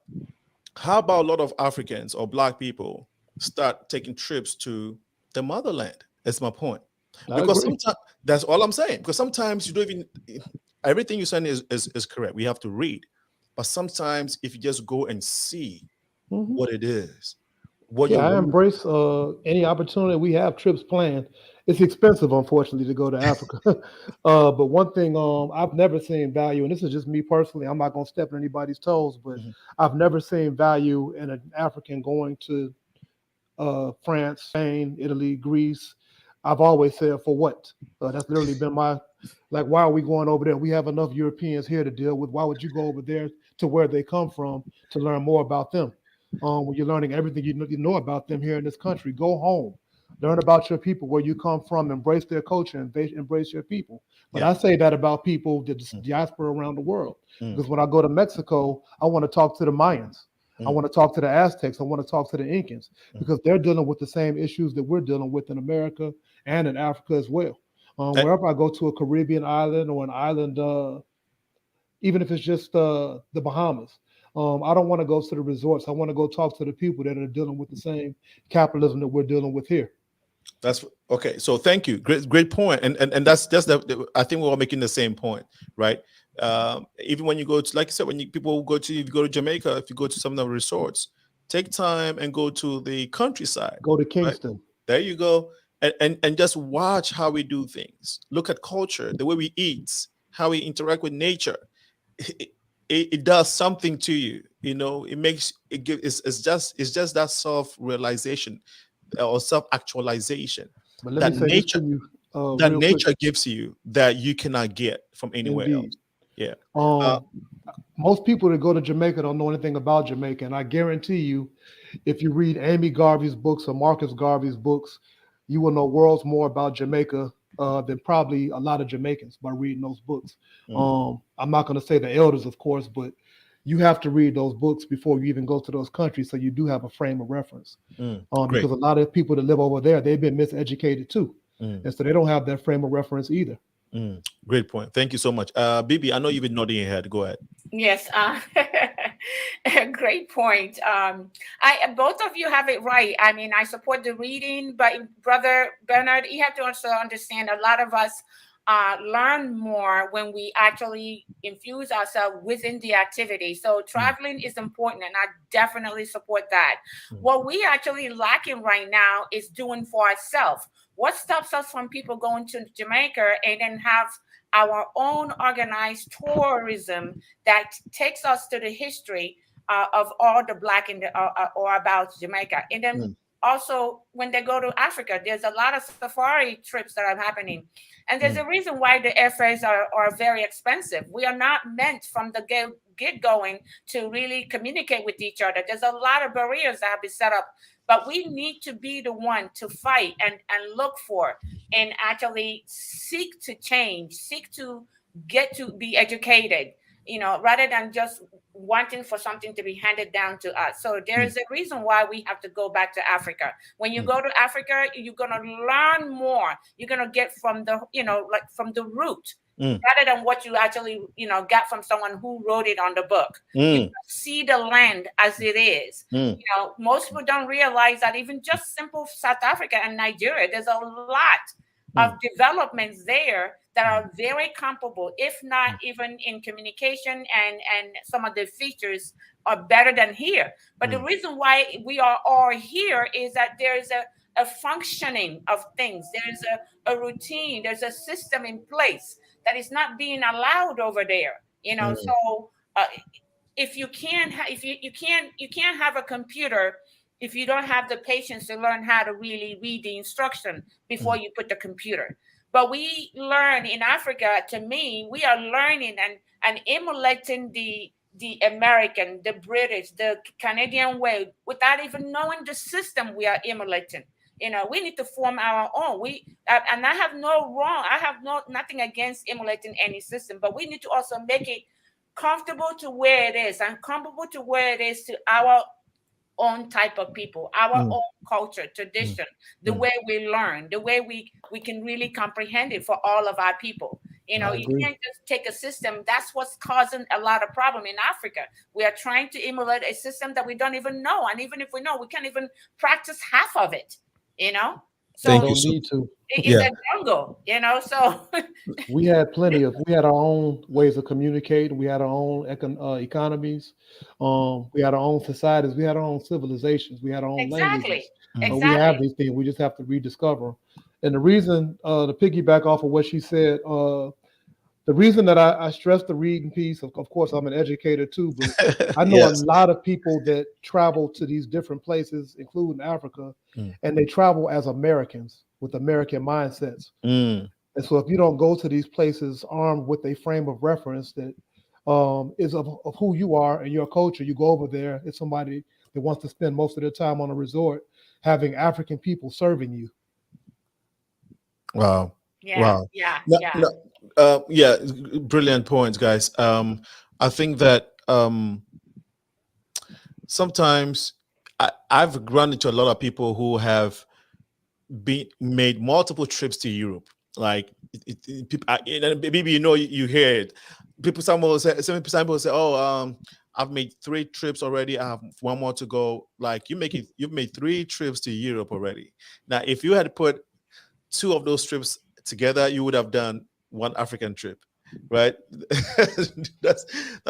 how about a lot of Africans or black people start taking trips to the motherland? That's my point. Because sometimes, that's all I'm saying. Because sometimes you don't even, everything you're saying is correct. We have to read. But sometimes if you just go and see what it is, I embrace any opportunity. We have trips planned. It's expensive, unfortunately, to go to Africa. But one thing I've never seen value, and this is just me personally, I'm not going to step on anybody's toes, but I've never seen value in an African going to France, Spain, Italy, Greece. I've always said, for what? That's literally been my, like, why are we going over there? We have enough Europeans here to deal with. Why would you go over there to where they come from to learn more about them? When you're learning everything you know about them here in this country, go home, learn about your people, where you come from, embrace their culture, and embrace your people. But I say that about people, the diaspora around the world, because when I go to Mexico, I want to talk to the Mayans. I want to talk to the Aztecs. I want to talk to the Incans, because they're dealing with the same issues that we're dealing with in America and in Africa as well. Wherever I go to a Caribbean island or an island, even if it's just the Bahamas, I don't want to go to the resorts. I want to go talk to the people that are dealing with the same capitalism that we're dealing with here. That's okay. So thank you. Great point. And that's I think we're all making the same point, right? Even when you go to, like I said, if you go to Jamaica, if you go to some of the resorts, take time and go to the countryside. Go to Kingston. Right? There you go. And just watch how we do things. Look at culture, the way we eat, how we interact with nature. It does something to you. It's just that self-realization or self-actualization that nature gives you that you cannot get from anywhere else. Yeah. Most people that go to Jamaica don't know anything about Jamaica, and I guarantee you, if you read Amy Garvey's books or Marcus Garvey's books, you will know worlds more about Jamaica than probably a lot of Jamaicans by reading those books. I'm not going to say the elders, of course, but you have to read those books before you even go to those countries, so you do have a frame of reference. Because a lot of people that live over there, they've been miseducated too, and so they don't have that frame of reference either. Great point. Thank you so much. Bibi, I know you've been nodding your head. Go ahead. Yes, great point. Both of you have it right. I mean, I support the reading, but Brother Bernard, you have to also understand a lot of us learn more when we actually infuse ourselves within the activity. So traveling is important, and I definitely support that. What we actually lacking right now is doing for ourselves. What stops us from people going to Jamaica and then have our own organized tourism that takes us to the history of all the Black in or about Jamaica? And then also, when they go to Africa, there's a lot of safari trips that are happening. And there's a reason why the airfares are very expensive. We are not meant from the get going to really communicate with each other. There's a lot of barriers that have been set up, but we need to be the one to fight and look for and actually seek to change, seek to get to be educated, rather than just wanting for something to be handed down to us. So there is a reason why we have to go back to Africa. When you go to Africa, you're going to learn more. You're going to get from the, from the root, rather than what you actually, got from someone who wrote it on the book. You see the land as it is. Most people don't realize that even just simple South Africa and Nigeria, there's a lot of developments there that are very comparable, if not even in communication and some of the features are better than here. But the reason why we are all here is that there's a functioning of things. There's a routine. There's a system in place that is not being allowed over there. So if you can't you can't have a computer if you don't have the patience to learn how to really read the instruction before you put the computer. But we learn in Africa, to me, we are learning and emulating the American, the British, the Canadian way without even knowing the system we are emulating. You know, we need to form our own. And I have nothing against emulating any system, but we need to also make it comfortable to where it is and comfortable to where it is to our own type of people, our own culture, tradition, the way we learn, the way we can really comprehend it for all of our people. You know, you can't just take a system. That's what's causing a lot of problem in Africa. We are trying to emulate a system that we don't even know. And even if we know, we can't even practice half of it, you know? So it's a jungle, you know, so. we had our own ways of communicating. We had our own economies. We had our own societies. We had our own civilizations. We had our own languages. We have these things. We just have to rediscover them. And the reason, to piggyback off of what she said, the reason that I stress the reading piece, of course, I'm an educator too, but I know a lot of people that travel to these different places, including Africa, and they travel as Americans with American mindsets. And so if you don't go to these places armed with a frame of reference that is of who you are and your culture, you go over there, it's somebody that wants to spend most of their time on a resort having African people serving you. Wow. Yeah. Brilliant points, guys. I think that sometimes I've run into a lot of people who have made multiple trips to Europe. Like people, maybe you hear it. Some people say, "Oh, I've made 3 trips already. I have 1 more to go." Like you've made 3 trips to Europe already. Now, if you had put 2 of those trips together, you would have done 1 African trip, right? that's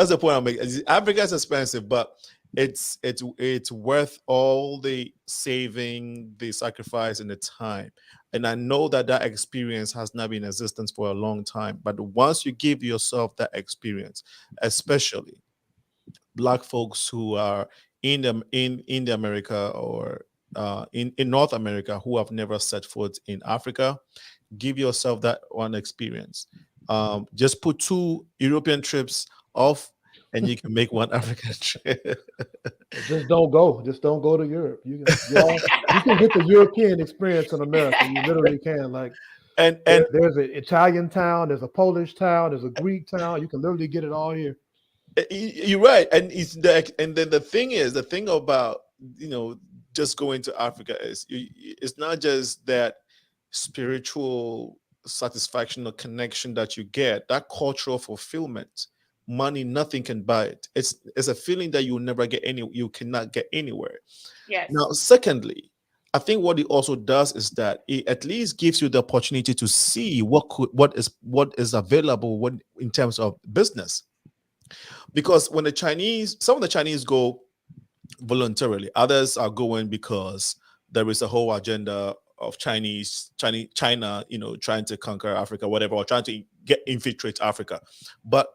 the point I'm making. Africa is expensive, but it's worth all the saving, the sacrifice, and the time. And I know that experience has not been in existence for a long time. But once you give yourself that experience, especially Black folks who are in the America or in North America who have never set foot in Africa, give yourself that one experience. Just put 2 European trips off and you can make 1 African trip. Just don't go to Europe. You can get the European experience in America. You literally can. Like, and there's an Italian town, there's a Polish town, there's a Greek town. You can literally get it all here. You're right. And then the thing about, just going to Africa is it's not just that spiritual satisfaction or connection that you get, that cultural fulfillment. Money, nothing can buy it. It's a feeling that you cannot get anywhere. Yes. Now, secondly, I think what it also does is that it at least gives you the opportunity to see what is available in terms of business. Because when some of the Chinese go voluntarily, others are going because there is a whole agenda of China, trying to conquer Africa, whatever, or trying to infiltrate Africa. But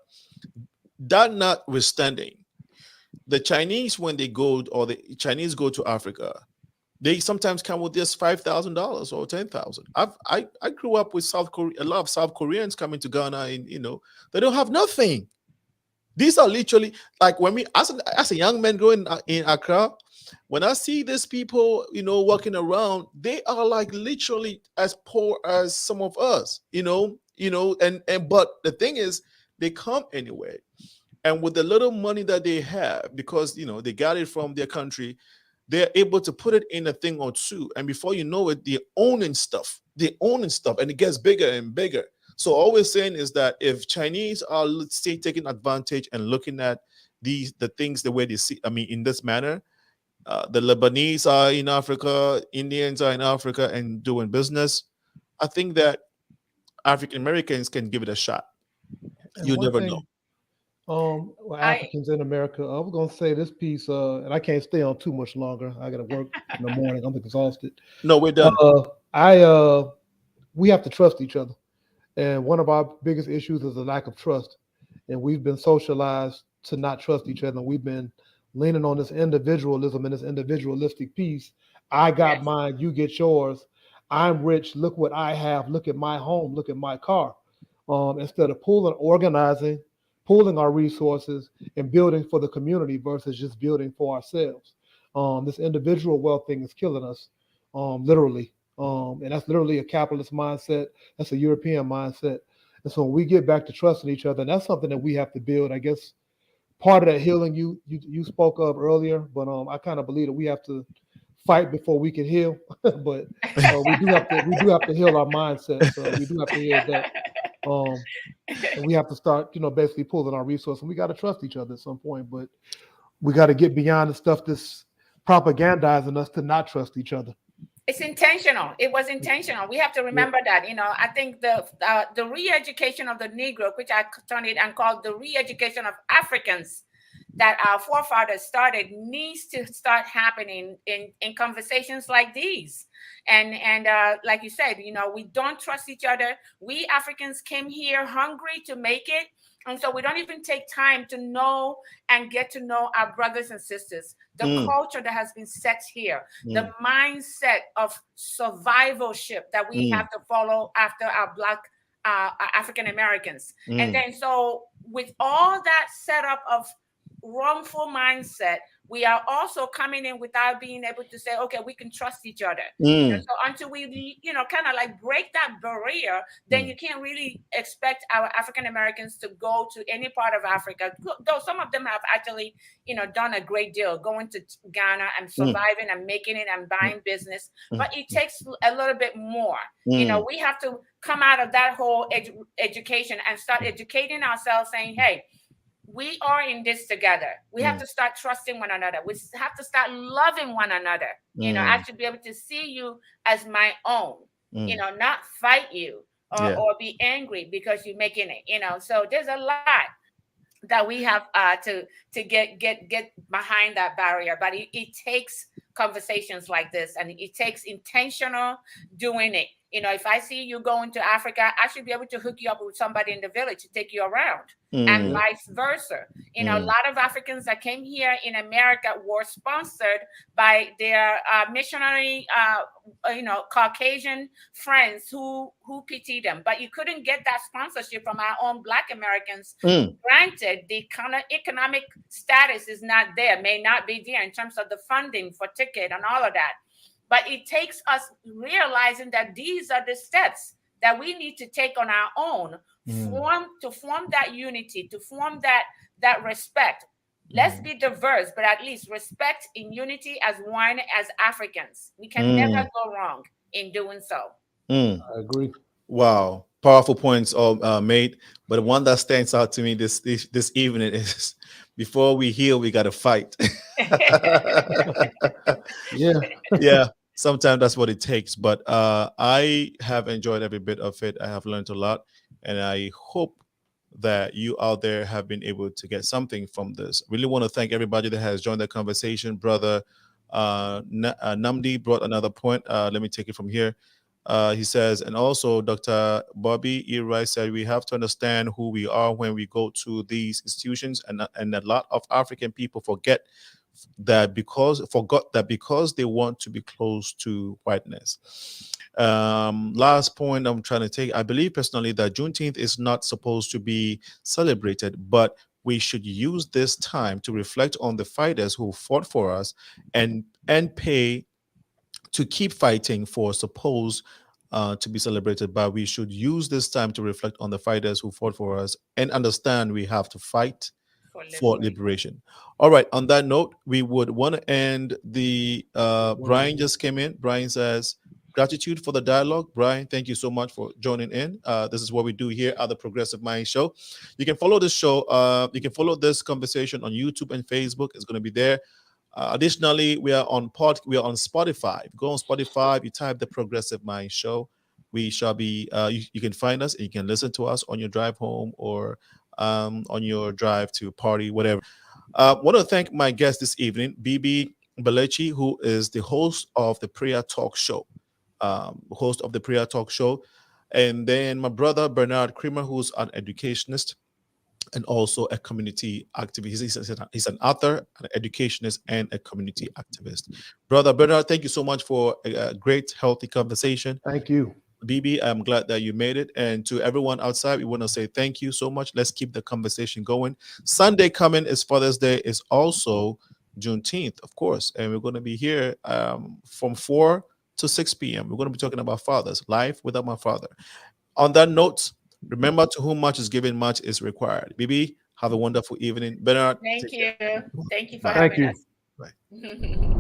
that notwithstanding, the Chinese, when they go, or the Chinese go to Africa, they sometimes come with this $5,000 or $10,000. I grew up with a lot of South Koreans coming to Ghana, and they don't have nothing. These are literally like when as a young man growing in Accra, when I see these people, walking around, they are like literally as poor as some of us, but the thing is, they come anyway. And with the little money that they have, because, they got it from their country, they're able to put it in a thing or 2. And before you know it, they're owning stuff, and it gets bigger and bigger. So all we're saying is that if Chinese are, let's say, taking advantage and looking at the things the way they see, in this manner, the Lebanese are in Africa, Indians are in Africa and doing business, I think that African Americans can give it a shot. You never know. Africans in America, I was going to say this piece, and I can't stay on too much longer. I got to work in the morning. I'm exhausted. No, we're done. We have to trust each other. And one of our biggest issues is a lack of trust. And we've been socialized to not trust each other. And we've been leaning on this individualism and this individualistic piece. I got mine, you get yours. I'm rich. Look what I have. Look at my home. Look at my car. Instead of organizing, pooling our resources and building for the community versus just building for ourselves. This individual wealth thing is killing us, literally. And that's literally a capitalist mindset. That's a European mindset. And so when we get back to trusting each other, and that's something that we have to build, I guess, part of that healing you spoke of earlier, but I kind of believe that we have to fight before we can heal. But we do have to heal our mindset. So we do have to heal that. And we have to start, basically pulling our resources. And we got to trust each other at some point, but we got to get beyond the stuff that's propagandizing us to not trust each other. It's intentional. It was intentional. We have to remember that. I think the re-education of the Negro, which I turned it and called the re-education of Africans, that our forefathers started, needs to start happening in conversations like these. And like you said, we don't trust each other. We Africans came here hungry to make it. And so we don't even take time to know and get to know our brothers and sisters, the culture that has been set here, the mindset of survivalship that we have to follow after our Black African Americans. And then so with all that setup of wrongful mindset, we are also coming in without being able to say, okay, we can trust each other. So until we, kind of like break that barrier, then you can't really expect our African Americans to go to any part of Africa. Though some of them have actually, done a great deal, going to Ghana and surviving and making it and buying business. But it takes a little bit more. We have to come out of that whole education and start educating ourselves, saying, hey, we are in this together. We have to start trusting one another. We have to start loving one another. I should be able to see you as my own, not fight you or be angry because you're making it, so there's a lot that we have to get behind that barrier. But it takes conversations like this, and it takes intentional doing it. If I see you going to Africa, I should be able to hook you up with somebody in the village to take you around, and vice versa. A lot of Africans that came here in America were sponsored by their missionary, Caucasian friends who pitied them. But you couldn't get that sponsorship from our own Black Americans. Granted, the kind of economic status is not there, may not be there in terms of the funding for ticket and all of that. But it takes us realizing that these are the steps that we need to take on our own, to form that unity, to form that respect. Let's be diverse, but at least respect in unity as one, as Africans. We can never go wrong in doing so. I agree. Wow, powerful points all made. But the one that stands out to me this evening is, before we heal, we got to fight. Yeah. Sometimes that's what it takes. But I have enjoyed every bit of it. I have learned a lot, and I hope that you out there have been able to get something from this. Really want to thank everybody that has joined the conversation. Brother Namdi brought another point. Let me take it from here. He says, and also Dr. Bobby Eri said, we have to understand who we are when we go to these institutions, and a lot of African people forgot that because they want to be close to whiteness. Last point I'm trying to take, I believe personally that Juneteenth is not supposed to be celebrated, but we should use this time to reflect on the fighters who fought for us and pay to keep fighting for suppose to be celebrated. But we should use this time to reflect on the fighters who fought for us and understand we have to fight for liberation. All right, on that note, we would want to end the Brian just came in. Brian says, gratitude for the dialogue. Brian, thank you so much for joining in. This is what we do here at the Progressive Mind Show. You can follow this show, you can follow this conversation on YouTube and Facebook. It's going to be there. Additionally, we are on Spotify. Go on Spotify, you type the Progressive Mind Show. We shall be you can find us and you can listen to us on your drive home or on your drive to party, whatever. Want to thank my guest this evening, Bibi Belechi, who is the host of the Prayer Talk Show. And then my brother Bernard Creamer, who's an educationist. and also a community activist. He's an author, an educationist, and a community activist. Brother Bernard, thank you so much for a great, healthy conversation. Thank you. BB, I'm glad that you made it. And to everyone outside, we want to say thank you so much. Let's keep the conversation going. Sunday coming is Father's Day. Is also Juneteenth, of course. And we're going to be here from 4 to 6 p.m. We're going to be talking about fathers, life without my father. On that note, remember, to whom much is given, much is required. BB, have a wonderful evening. Bernard, thank you. Thank you for Thank having you. us. Bye.